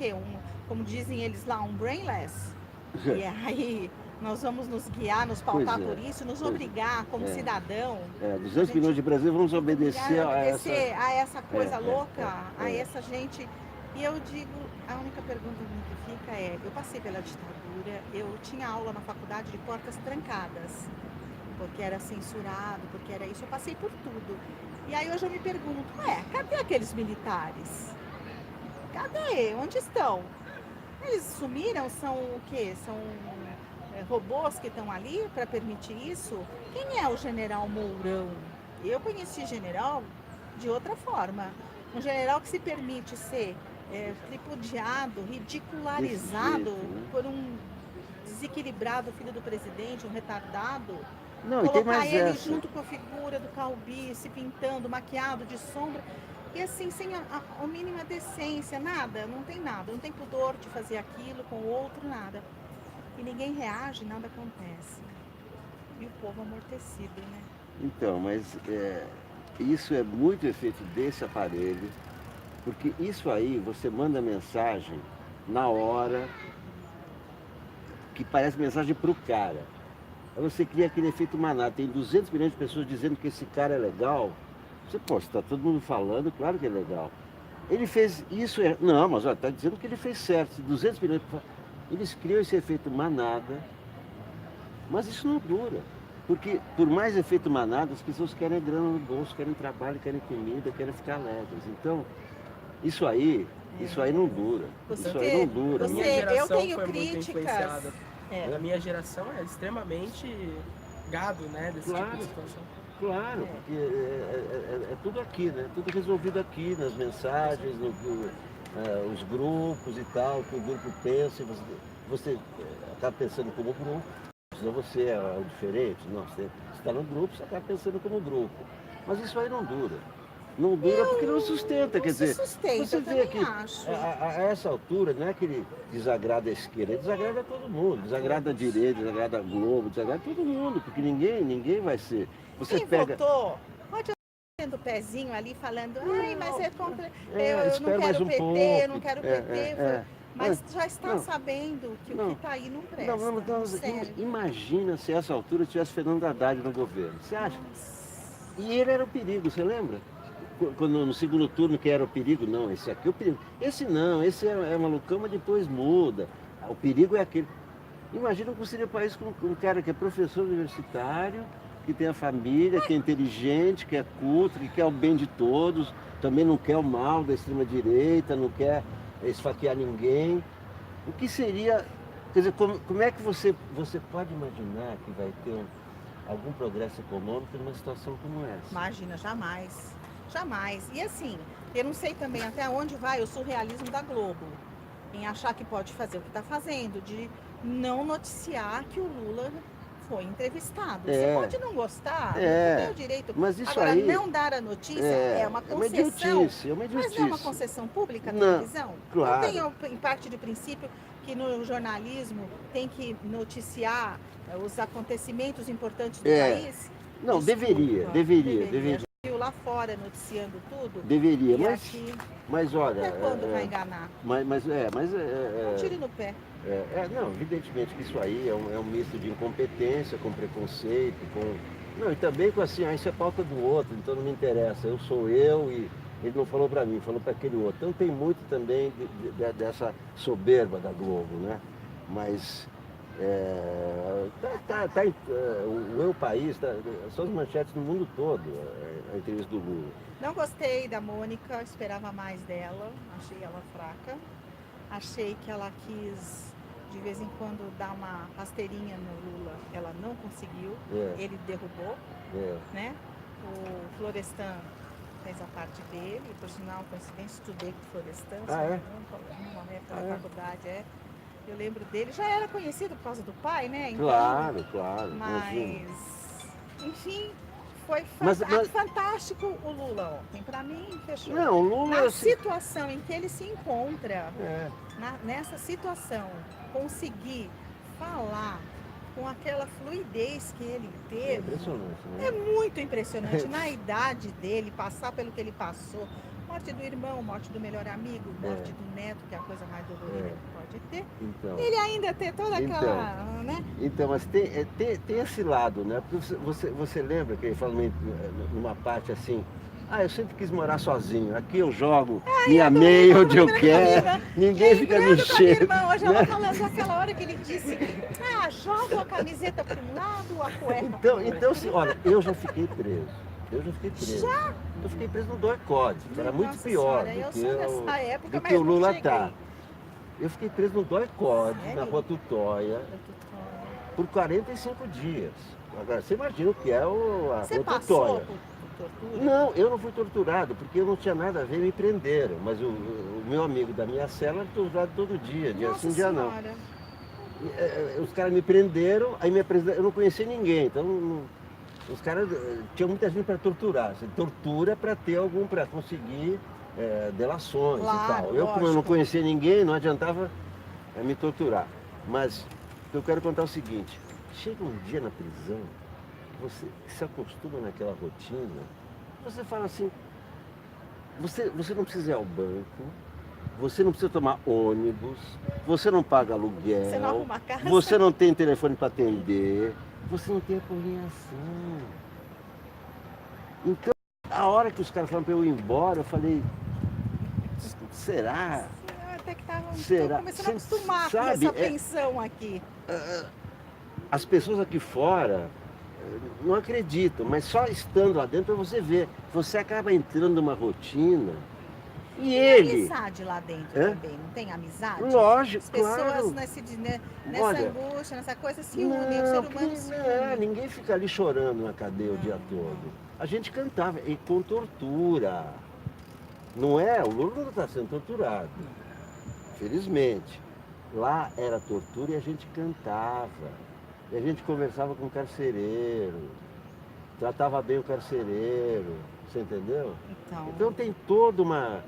como dizem eles lá, um brainless. E aí nós vamos nos guiar, nos pautar por isso, nos obrigar como cidadão. 200 milhões de brasileiros vamos obedecer a essa coisa louca, a essa gente. E eu digo, a única pergunta que fica é, eu passei pela ditadura, eu tinha aula na faculdade de portas trancadas, porque era censurado, porque era isso, eu passei por tudo. E aí hoje eu me pergunto, cadê aqueles militares? Cadê? Onde estão? Eles sumiram? São o quê? São robôs que estão ali para permitir isso? Quem é o general Mourão? Eu conheci general de outra forma. Um general que se permite ser tripudiado, ridicularizado por um desequilibrado filho do presidente, um retardado. Não, colocar ele junto com a figura do Calbi, se pintando, maquiado de sombra. E assim, sem a mínima decência, nada, não tem nada. Não tem pudor de fazer aquilo com o outro, nada. E ninguém reage, nada acontece. E o povo amortecido, né? Então, mas isso é muito efeito desse aparelho, porque isso aí você manda mensagem na hora que parece mensagem para o cara. Aí você cria aquele efeito manada. Tem 200 milhões de pessoas dizendo que esse cara é legal. Você, está todo mundo falando, claro que é legal. Ele fez isso, não, mas está dizendo que ele fez certo. 200 milhões, eles criam esse efeito manada, mas isso não dura. Porque por mais efeito manada, as pessoas querem grana no bolso, querem trabalho, querem comida, querem ficar alegres. Então, isso aí não dura. Isso aí não dura. Minha geração eu tenho foi críticas. muito influenciada. A minha geração é extremamente gado, né, desse tipo de situação. Claro, porque é tudo aqui, né? Tudo resolvido aqui, nas mensagens, os grupos e tal, que o grupo pensa, e você acaba pensando como grupo, senão você é o diferente. Não, você está no grupo, você acaba pensando como grupo. Mas isso aí não dura. Não dura porque não sustenta, quer Não se dizer, sustenta, você eu vê também que acho. a essa altura não é que ele desagrada a esquerda, ele desagrada todo mundo, desagrada a direita, desagrada a Globo, desagrada todo mundo, porque ninguém vai ser. Você Quem pega. votou, pode tendo o pezinho ali falando, ai, mas é contra. Eu não Espera mais quero um PT, eu não pouco. quero PT. Mas já está Não, sabendo que o que não. está aí não Não, presta. não, não, Não serve. imagina se a essa altura tivesse Fernando Haddad no governo. Você acha? Nossa. E ele era o perigo, você lembra? Quando no segundo turno que era o perigo, não, esse aqui é o perigo. Esse não, esse é malucão, mas depois muda. O perigo é aquele. Imagina como seria o país com um cara que é professor universitário, que tem a família, que é inteligente, que é culto, que quer o bem de todos, também não quer o mal da extrema-direita, não quer esfaquear ninguém. O que seria, quer dizer, como é que você pode imaginar que vai ter algum progresso econômico numa situação como essa? Imagina, jamais. Jamais. E assim, eu não sei também até onde vai o surrealismo da Globo. Em achar que pode fazer o que está fazendo, de não noticiar que o Lula foi entrevistado. Você É, pode não gostar, é, você tem o direito. mas isso Agora, aí não dar a notícia é uma uma concessão. idiotice, é uma Mas não é uma idiotice. concessão pública a Não, televisão? claro. Não tem, em parte de princípio, que no jornalismo tem que noticiar os acontecimentos importantes do É. país? Não, Desculpa, deveria. Já viu lá fora noticiando tudo? Deveria, E mas, aqui, mas olha. até quando vai enganar? Não tire no pé. Não, evidentemente que isso aí é um misto de incompetência com preconceito, com. Não, e também com assim, isso é pauta do outro, então não me interessa, eu sou eu e ele não falou para mim, falou para aquele outro. Então tem muito também dessa soberba da Globo, né? Mas o meu país, são as manchetes no mundo todo, a entrevista do Lula. Não gostei da Mônica, esperava mais dela, achei ela fraca. Achei que ela quis, de vez em quando, dar uma rasteirinha no Lula, ela não conseguiu, ele derrubou, né? O Florestan fez a parte dele, por sinal, coincidência, estudei com o Florestan, numa época da faculdade, Eu lembro dele, já era conhecido por causa do pai, né? Então, Claro. mas, enfim, foi Mas- fantástico o Lula ontem. Para mim, fechou. Não, o Lula. Na situação em que ele se encontra, É. nessa situação, conseguir falar com aquela fluidez que ele É teve, impressionante, é né? muito impressionante. Na idade dele, passar pelo que ele passou, morte do irmão, morte do melhor amigo, morte do neto, que é a coisa mais dolorida que pode ter. Então, Ele ainda ter toda aquela, né? então, mas tem esse lado, né? Porque você lembra que ele falou numa parte assim, eu sempre quis morar sozinho, aqui eu jogo minha meia onde eu quero, ninguém fica me enchendo. Irmã, hoje ela falando aquela hora que ele disse, joga a camiseta para um lado, a cueca. Então, assim, olha, eu já fiquei preso. Eu fiquei preso no DOI-CODE, que era muito Nossa pior senhora, eu do sou dessa época, que mas o não Lula cheguei. tá. Eu fiquei preso no DOI-CODE, Sério? na Rua Tutóia, por 45 dias. Agora, você imagina o que é a Você Rua passou Tutóia. por tortura? Não, eu não fui torturado, porque eu não tinha nada a ver, me prenderam. Mas o meu amigo da minha cela era torturado todo dia, dia Nossa sim, dia não. senhora. Os caras me prenderam, aí me apresentaram, eu não conhecia ninguém, então os caras tinham muita gente para torturar. Você tortura para ter algum, para conseguir delações e Claro, tal. Eu, como eu não lógico. conhecia ninguém, não adiantava me torturar. Mas eu quero contar o seguinte, chega um dia na prisão, você se acostuma naquela rotina, você fala assim, você não precisa ir ao banco, você não precisa tomar ônibus, você não paga aluguel, Você não arruma casa. você não tem telefone para atender, você não tem apoiação. Então, a hora que os caras falaram para eu ir embora, eu falei, será? Eu até que estava Será? começando a acostumar com Sabe, essa pensão aqui. As pessoas aqui fora não acreditam, mas só estando lá dentro você vê. Você acaba entrando numa rotina. E Tem ele. amizade lá dentro também, não tem amizade? Lógico, As pessoas claro. nessa Olha, angústia, nessa coisa se unem, o ser humano se une. ninguém fica ali chorando na cadeia o dia todo. A gente cantava, e com tortura. Não é? O Lula não está sendo torturado. Felizmente. Lá era tortura e a gente cantava. E a gente conversava com o carcereiro. Tratava bem o carcereiro. Você entendeu? Então, Então tem toda uma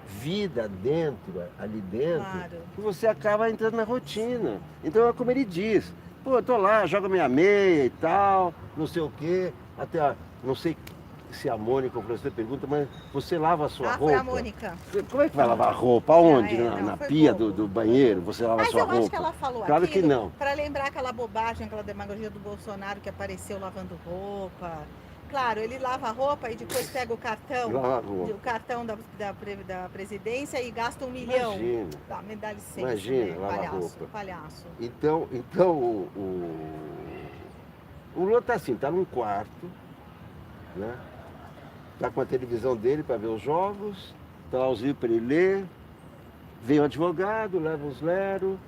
vida dentro, ali dentro, claro. que você acaba entrando na rotina. Então é como ele diz, pô, eu tô lá, jogo minha meia e tal, não sei o quê, até, não sei se a Mônica ou o professor pergunta, mas você lava a sua Ah, roupa? foi a Mônica. Como é que vai lavar a roupa? Aonde? Não, Na foi pia bobo. do banheiro? Você lava a Mas sua eu roupa? acho que ela falou Claro que aquilo não. para lembrar aquela bobagem, aquela demagogia do Bolsonaro que apareceu lavando roupa. Claro, ele lava a roupa e depois pega o cartão, Lava a roupa. o cartão da presidência e gasta 1 milhão. Imagina. Tá, me dá licença, Imagina, né? lavar Palhaço, roupa. palhaço. Então o Lula tá assim, tá num quarto, né? Tá com a televisão dele para ver os jogos, tá lá os livros para ele ler, vem o advogado, leva os lero,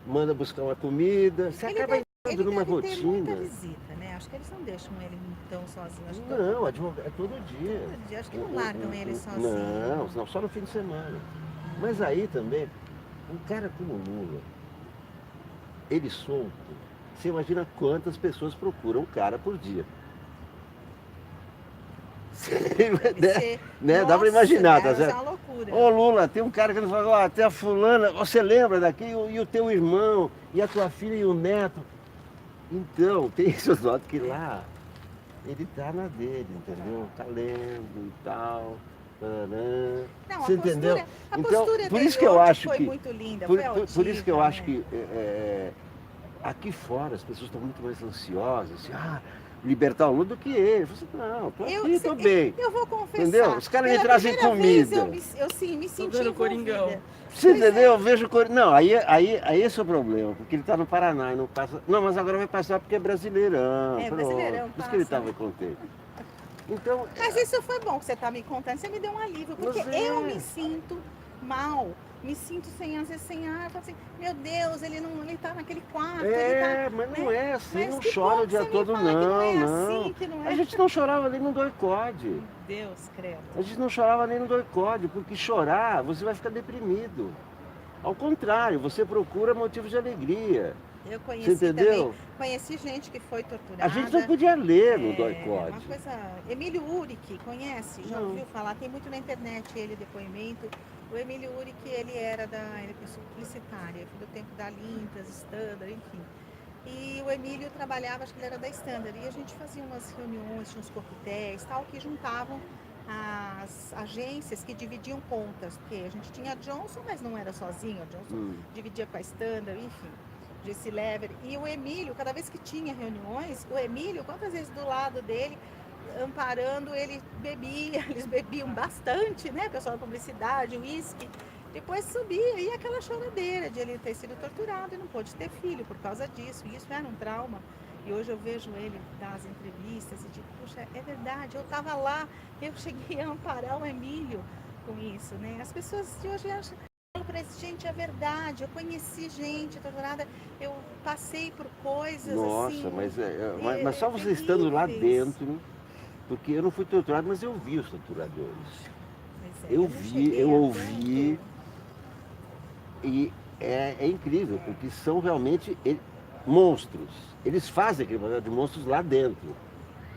manda buscar uma comida, você acaba entrando numa Ele deve ter muita rotina. visita, né? Acho que eles não deixam ele tão sozinho. Acho que Não, advogado é todo dia. todo dia, acho que não largam ele sozinho. Não, só no fim de semana. Mas aí também, um cara como o Lula, ele solto, você imagina quantas pessoas procuram o cara por dia. Né? Dá pra imaginar, tá deve ser certo? uma loucura. Ô Lula, tem um cara que nos falou, até a fulana, você lembra daqui? E o teu irmão, e a tua filha e o neto. Então, tem isso, eu noto que lá, ele tá na dele, entendeu? Tá lendo e tal. Tararã. Não, Você entendeu? A Então, postura por dele isso que eu ontem acho foi que. muito linda, Por, foi por isso que eu altiva, acho né? que aqui fora as pessoas estão muito mais ansiosas, assim, libertar o Lula do que ele. Eu falei assim, não, tô aqui, tô bem. Eu vou confessar. Entendeu? Os caras me pela trazem primeira vez comida. eu sim, me senti vendo o Coringão. envolvida. Você Pois entendeu? Eu vejo. Não, aí esse é o problema, porque ele está no Paraná e não passa. Não, mas agora vai passar porque é brasileirão. É, pronto. brasileirão, Por isso que ele passa. estava contente. Então. Mas isso foi bom que você está me contando, você me deu um alívio, porque Mas é. eu me sinto mal. Me sinto às vezes sem ar, eu falo assim, meu Deus, ele tá naquele quarto, ele tá. Mas não é assim, Mas não que chora bom o que dia você me todo, fala que não é não. assim, que não é. A gente não chorava nem no doicode. Deus, credo. A gente não chorava nem no doicode, porque chorar você vai ficar deprimido. Ao contrário, você procura motivos de alegria. Eu Você conheci entendeu? também, conheci gente que foi torturada. A gente não podia ler no Uma doicode. coisa. Emílio Uric, conhece? Já Não. ouviu falar? Tem muito na internet ele, depoimento. O Emílio Uric, ele era ele é publicitária, do tempo da Lintas, Standard, enfim. E o Emílio trabalhava, acho que ele era da Standard, e a gente fazia umas reuniões, tinha uns coquetéis, tal, que juntavam as agências que dividiam contas, porque a gente tinha a Johnson, mas não era sozinho, a Johnson dividia com a Standard, enfim. Jesse Lever. E o Emílio, cada vez que tinha reuniões, o Emílio, quantas vezes do lado dele, amparando, ele bebia, eles bebiam bastante, né? Pessoal da publicidade, uísque. Depois subia, e aquela choradeira de ele ter sido torturado e não pôde ter filho por causa disso. E isso era um trauma. E hoje eu vejo ele dar as entrevistas e digo, puxa, é verdade, eu estava lá, eu cheguei a amparar o Emílio com isso, né? As pessoas de hoje acham. Para esse gente é verdade, eu conheci gente torturada, eu passei por coisas Nossa, assim. mas só você estando lá terríveis. dentro, porque eu não fui torturado, mas eu vi os torturadores. Pois é, Eu não vi, cheguei eu a ouvi, tanto. e é incrível, porque são realmente monstros. Eles fazem aquele papel de monstros lá dentro.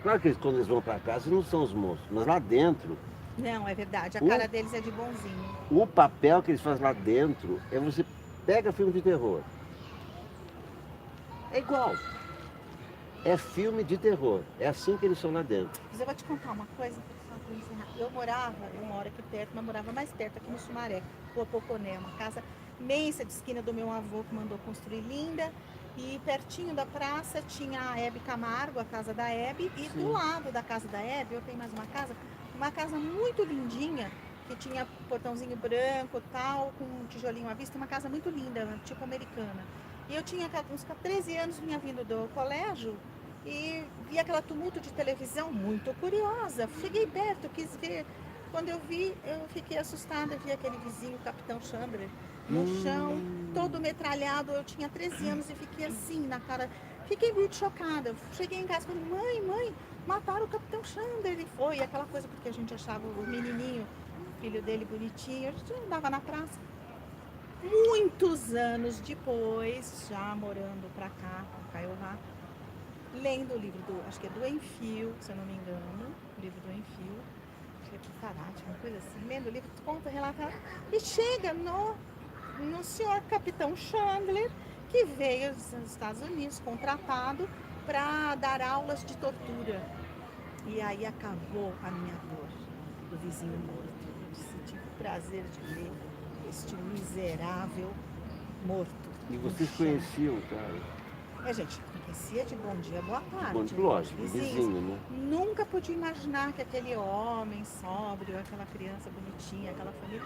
Claro que quando eles vão para casa não são os monstros, mas lá dentro, Não, é verdade, a cara deles é de bonzinho. o papel que eles fazem lá dentro é você pega filme de terror. É igual. É filme de terror. É assim que eles são lá dentro. Mas eu vou te contar uma coisa, só pra encerrar. Eu moro aqui perto, mas morava mais perto, aqui no Sumaré, Rua Poconé, uma casa imensa de esquina do meu avô que mandou construir, linda. E pertinho da praça tinha a Hebe Camargo, a casa da Hebe, e do lado da casa da Hebe, eu tenho mais uma casa muito lindinha, que tinha portãozinho branco tal, com um tijolinho à vista, uma casa muito linda, tipo americana. E eu tinha uns 13 anos, vinha vindo do colégio e vi aquela tumulto de televisão, muito curiosa. Cheguei perto, quis ver. Quando eu vi, eu fiquei assustada, vi aquele vizinho, o Capitão Chandler, no chão, todo metralhado. Eu tinha 13 anos e fiquei assim na cara. Fiquei muito chocada. Cheguei em casa e falei, mãe, mataram o Capitão Chandler. E foi aquela coisa, porque a gente achava o menininho, filho dele bonitinho, a gente andava na praça. Muitos anos depois, já morando pra cá, com Caiová, lendo o livro acho que é do Enfio, se eu não me engano, o livro do Enfio, acho que é Pitarati, uma coisa assim, lendo o livro, conta, relata, e chega no senhor Capitão Chandler, que veio dos Estados Unidos, contratado para dar aulas de tortura. E aí acabou a minha dor do vizinho morto. Eu disse, tive o prazer de ver este miserável morto. E no vocês chão. conheciam, cara? A gente conhecia de bom dia, boa tarde. Bom, lógico, vizinhos. vizinho, né? Nunca podia imaginar que aquele homem sóbrio, aquela criança bonitinha, aquela família,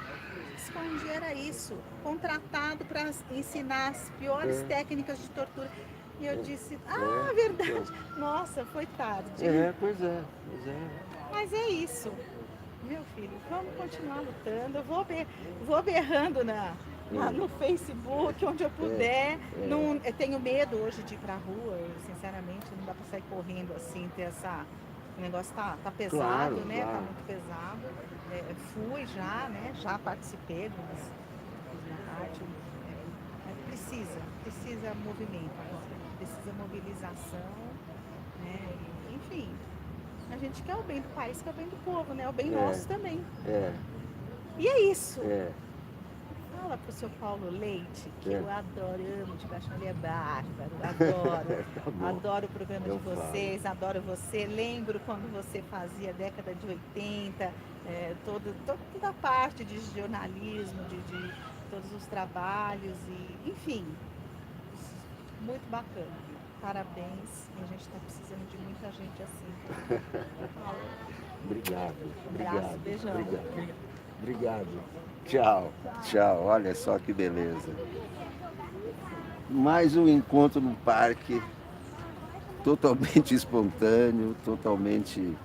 escondia era isso, contratado para ensinar as piores técnicas de tortura. E eu disse, verdade. Nossa, foi tarde. Pois é. Mas é isso, meu filho, vamos continuar lutando. Eu vou berrando no Facebook, onde eu puder. Não, eu tenho medo hoje de ir pra rua, sinceramente, não dá pra sair correndo assim, ter essa. O negócio tá pesado, Claro, né? claro. Tá muito pesado. Fui já, né? Já participei fiz minha parte. Mas precisa movimento agora, precisa mobilização, né? Enfim. A gente quer o bem do país, quer o bem do povo, né? O bem nosso também. E é isso. Fala pro seu Paulo Leite, que eu adoro, amo de paixão, ele é bárbaro, adoro. Adoro o programa de vocês, adoro você. Lembro quando você fazia década de 80, toda a parte de jornalismo, de todos os trabalhos, e enfim, muito bacana. Parabéns, e a gente está precisando de muita gente assim. Obrigado. Beijão. Obrigado. Tchau. Olha só que beleza. Mais um encontro no parque, totalmente espontâneo, totalmente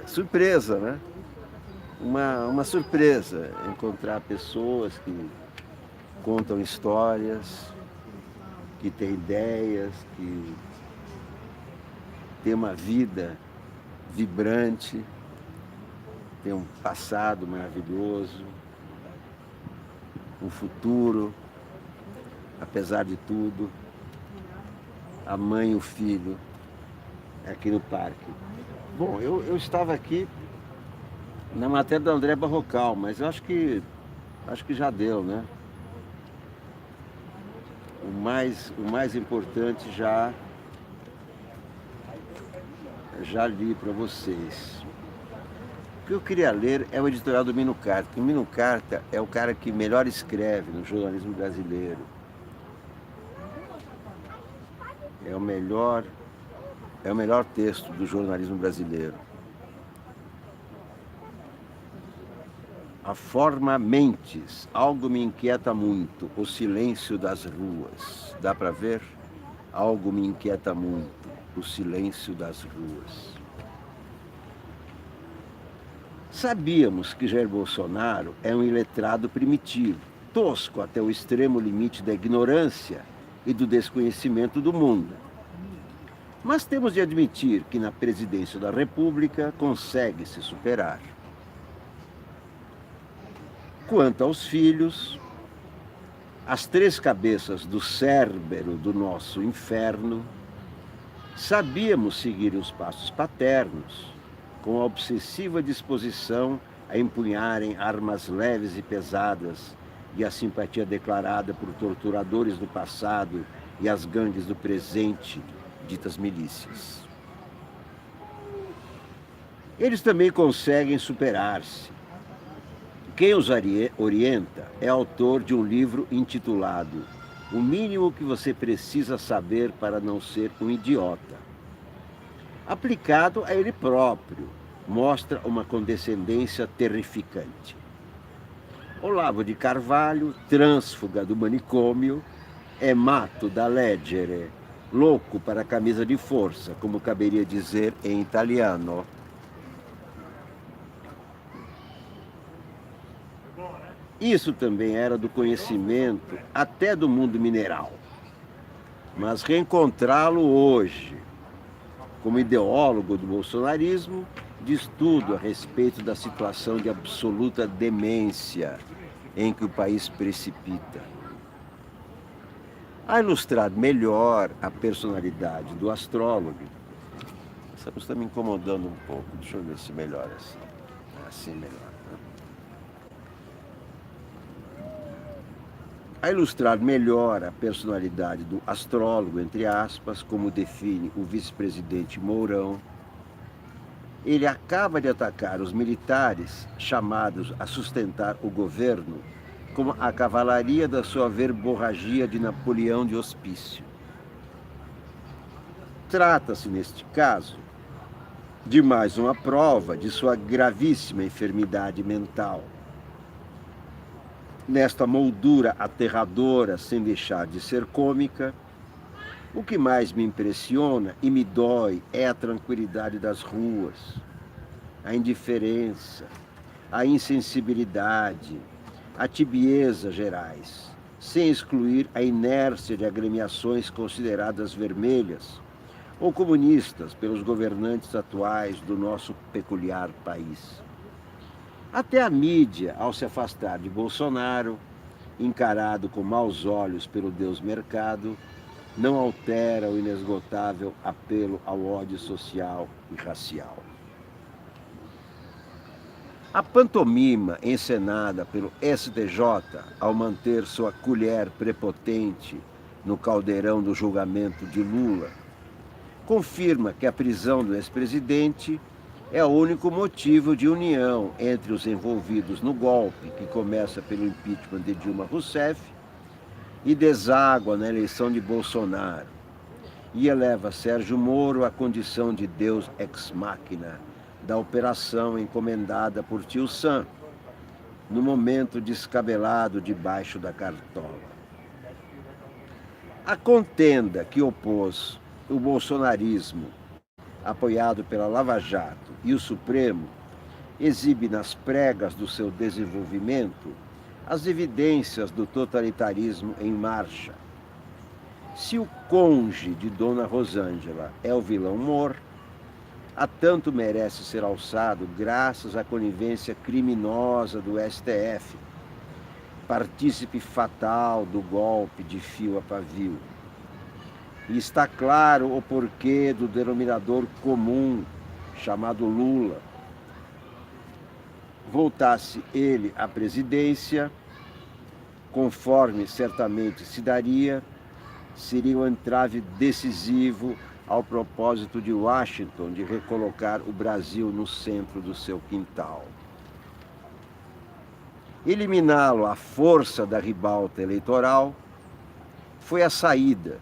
surpresa, né? Uma surpresa encontrar pessoas que contam histórias, que têm ideias, que têm uma vida vibrante, tem um passado maravilhoso, um futuro, apesar de tudo, a mãe e o filho aqui no parque. Bom, eu estava aqui na matéria do André Barrocal, mas eu acho que já deu, né? O mais importante já li para vocês. O que eu queria ler é o editorial do Mino Carta. O Mino Carta é o cara que melhor escreve no jornalismo brasileiro. É o melhor texto do jornalismo brasileiro. A forma mentes, algo me inquieta muito, o silêncio das ruas. Dá para ver? Algo me inquieta muito, o silêncio das ruas. Sabíamos que Jair Bolsonaro é um iletrado primitivo, tosco até o extremo limite da ignorância e do desconhecimento do mundo. Mas temos de admitir que na presidência da República consegue se superar. Quanto aos filhos, as três cabeças do Cérbero do nosso inferno, sabíamos seguir os passos paternos, com a obsessiva disposição a empunharem armas leves e pesadas e a simpatia declarada por torturadores do passado e as gangues do presente, ditas milícias. Eles também conseguem superar-se. Quem os orienta é autor de um livro intitulado O Mínimo que Você Precisa Saber para Não Ser um Idiota. Aplicado a ele próprio, mostra uma condescendência terrificante. Olavo de Carvalho, trânsfuga do manicômio, é matto da leggere, louco para a camisa de força, como caberia dizer em italiano. Isso também era do conhecimento até do mundo mineral. Mas reencontrá-lo hoje, como ideólogo do bolsonarismo, diz tudo a respeito da situação de absoluta demência em que o país precipita. A ilustrar melhor a personalidade do astrólogo. Essa luz está me incomodando um pouco. Deixa eu ver se melhora assim. Assim melhor. Né? A ilustrar melhor a personalidade do astrólogo, entre aspas, como define o vice-presidente Mourão, ele acaba de atacar os militares chamados a sustentar o governo como a cavalaria da sua verborragia de Napoleão de Hospício. Trata-se, neste caso, de mais uma prova de sua gravíssima enfermidade mental. Nesta moldura aterradora, sem deixar de ser cômica, o que mais me impressiona e me dói é a tranquilidade das ruas, a indiferença, a insensibilidade, a tibieza gerais, sem excluir a inércia de agremiações consideradas vermelhas ou comunistas pelos governantes atuais do nosso peculiar país. Até a mídia, ao se afastar de Bolsonaro, encarado com maus olhos pelo Deus mercado, não altera o inesgotável apelo ao ódio social e racial. A pantomima encenada pelo STJ ao manter sua colher prepotente no caldeirão do julgamento de Lula confirma que a prisão do ex-presidente é o único motivo de união entre os envolvidos no golpe, que começa pelo impeachment de Dilma Rousseff e deságua na eleição de Bolsonaro, e eleva Sérgio Moro à condição de Deus ex machina da operação encomendada por Tio Sam, no momento descabelado debaixo da cartola. A contenda que opôs o bolsonarismo, apoiado pela Lava Jato, e o Supremo, exibe nas pregas do seu desenvolvimento as evidências do totalitarismo em marcha. Se o conge de Dona Rosângela é o vilão Mor, a tanto merece ser alçado graças à conivência criminosa do STF, partícipe fatal do golpe de fio a pavio. E está claro o porquê do denominador comum, chamado Lula. Voltasse ele à presidência, conforme certamente se daria, seria um entrave decisivo ao propósito de Washington de recolocar o Brasil no centro do seu quintal. Eliminá-lo à força da ribalta eleitoral foi a saída,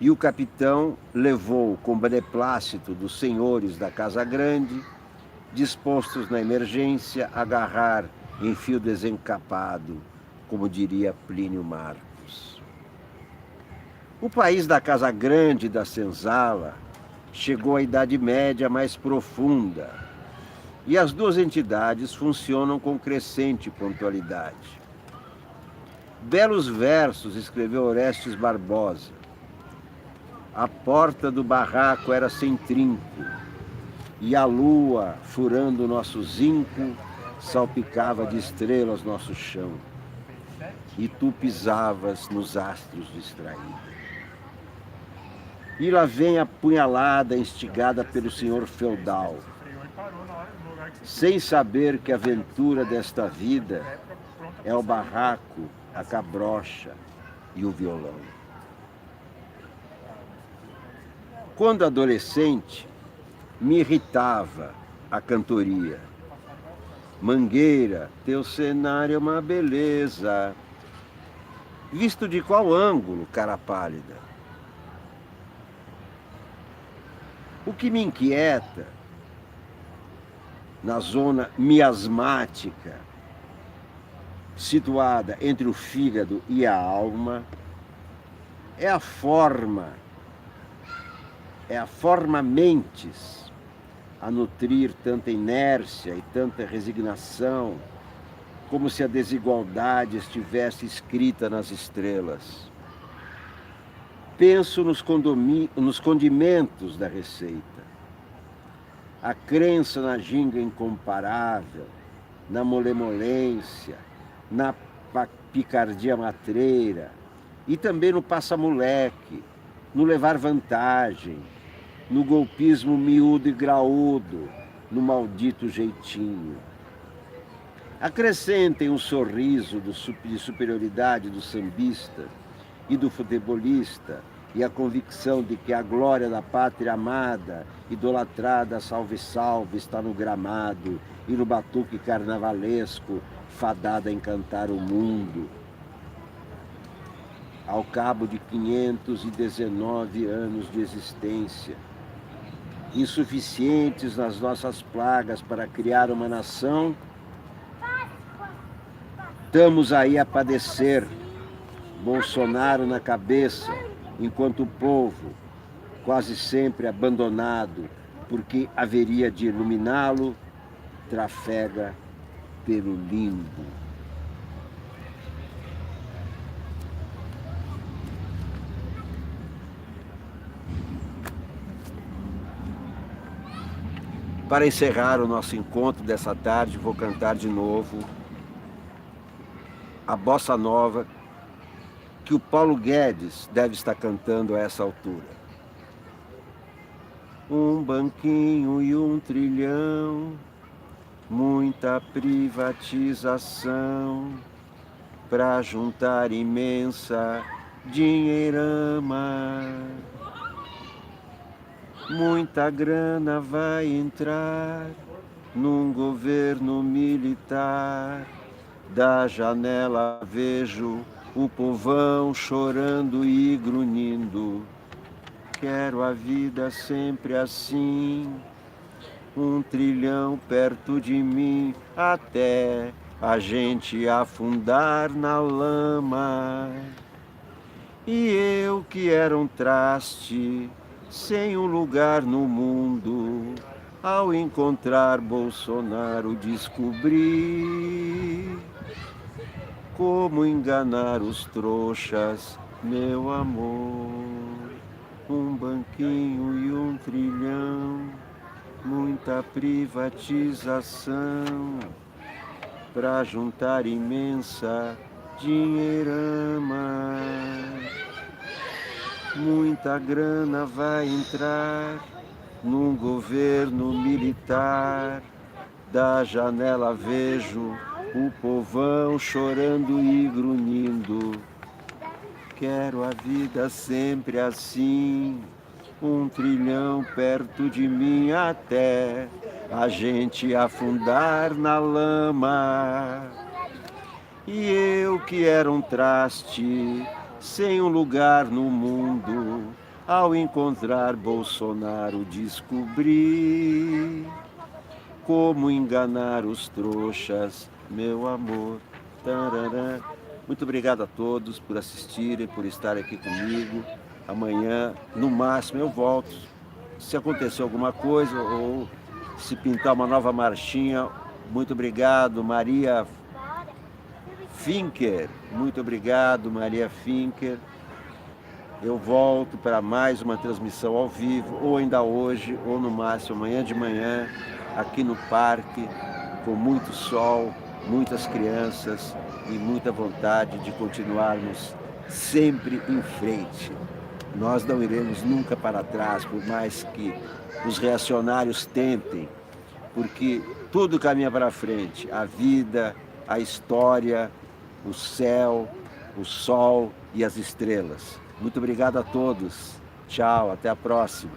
e o capitão levou com beneplácito dos senhores da Casa Grande, dispostos na emergência a agarrar em fio desencapado, como diria Plínio Marcos. O país da Casa Grande e da Senzala chegou à Idade Média mais profunda, e as duas entidades funcionam com crescente pontualidade. Belos versos escreveu Orestes Barbosa. A porta do barraco era sem trinco, e a lua, furando o nosso zinco, salpicava de estrelas nosso chão, e tu pisavas nos astros distraído. E lá vem a punhalada instigada pelo senhor feudal, sem saber que a aventura desta vida é o barraco, a cabrocha e o violão. Quando adolescente, me irritava a cantoria. Mangueira, teu cenário é uma beleza. Visto de qual ângulo, cara pálida? O que me inquieta, na zona miasmática, situada entre o fígado e a alma, é a forma mentes a nutrir tanta inércia e tanta resignação, como se a desigualdade estivesse escrita nas estrelas. Penso nos condimentos da receita. A crença na ginga incomparável, na molemolência, na picardia matreira, e também no passa-moleque, no levar vantagem, no golpismo miúdo e graúdo, no maldito jeitinho. Acrescentem um sorriso de superioridade do sambista e do futebolista e a convicção de que a glória da pátria amada, idolatrada, salve, salve, está no gramado e no batuque carnavalesco, fadada a encantar o mundo. Ao cabo de 519 anos de existência, insuficientes nas nossas plagas para criar uma nação, estamos aí a padecer, Bolsonaro na cabeça, enquanto o povo, quase sempre abandonado, porque haveria de iluminá-lo, trafega pelo limbo. Para encerrar o nosso encontro dessa tarde, vou cantar de novo a bossa nova que o Paulo Guedes deve estar cantando a essa altura. Um banquinho e um trilhão, muita privatização, pra juntar imensa dinheirama. Muita grana vai entrar num governo militar. Da janela vejo o povão chorando e grunhindo. Quero a vida sempre assim, 1 trilhão perto de mim, até a gente afundar na lama. E eu que era um traste, sem um lugar no mundo, ao encontrar Bolsonaro descobri como enganar os trouxas, meu amor. Um banquinho e 1 trilhão, muita privatização, pra juntar imensa dinheirama. Muita grana vai entrar num governo militar. Da janela vejo o povão chorando e grunhindo. Quero a vida sempre assim, 1 trilhão perto de mim, até a gente afundar na lama. E eu que era um traste, sem um lugar no mundo, ao encontrar Bolsonaro descobri como enganar os trouxas, meu amor. Tarará. Muito obrigado a todos por assistirem, por estarem aqui comigo. Amanhã, no máximo, eu volto. Se acontecer alguma coisa ou se pintar uma nova marchinha, muito obrigado, Maria Finker. Muito obrigado, Maria Finker. Eu volto para mais uma transmissão ao vivo, ou ainda hoje, ou no máximo amanhã de manhã, aqui no parque, com muito sol, muitas crianças e muita vontade de continuarmos sempre em frente. Nós não iremos nunca para trás, por mais que os reacionários tentem, porque tudo caminha para frente. A vida, a história, o céu, o sol e as estrelas. Muito obrigado a todos. Tchau, até a próxima.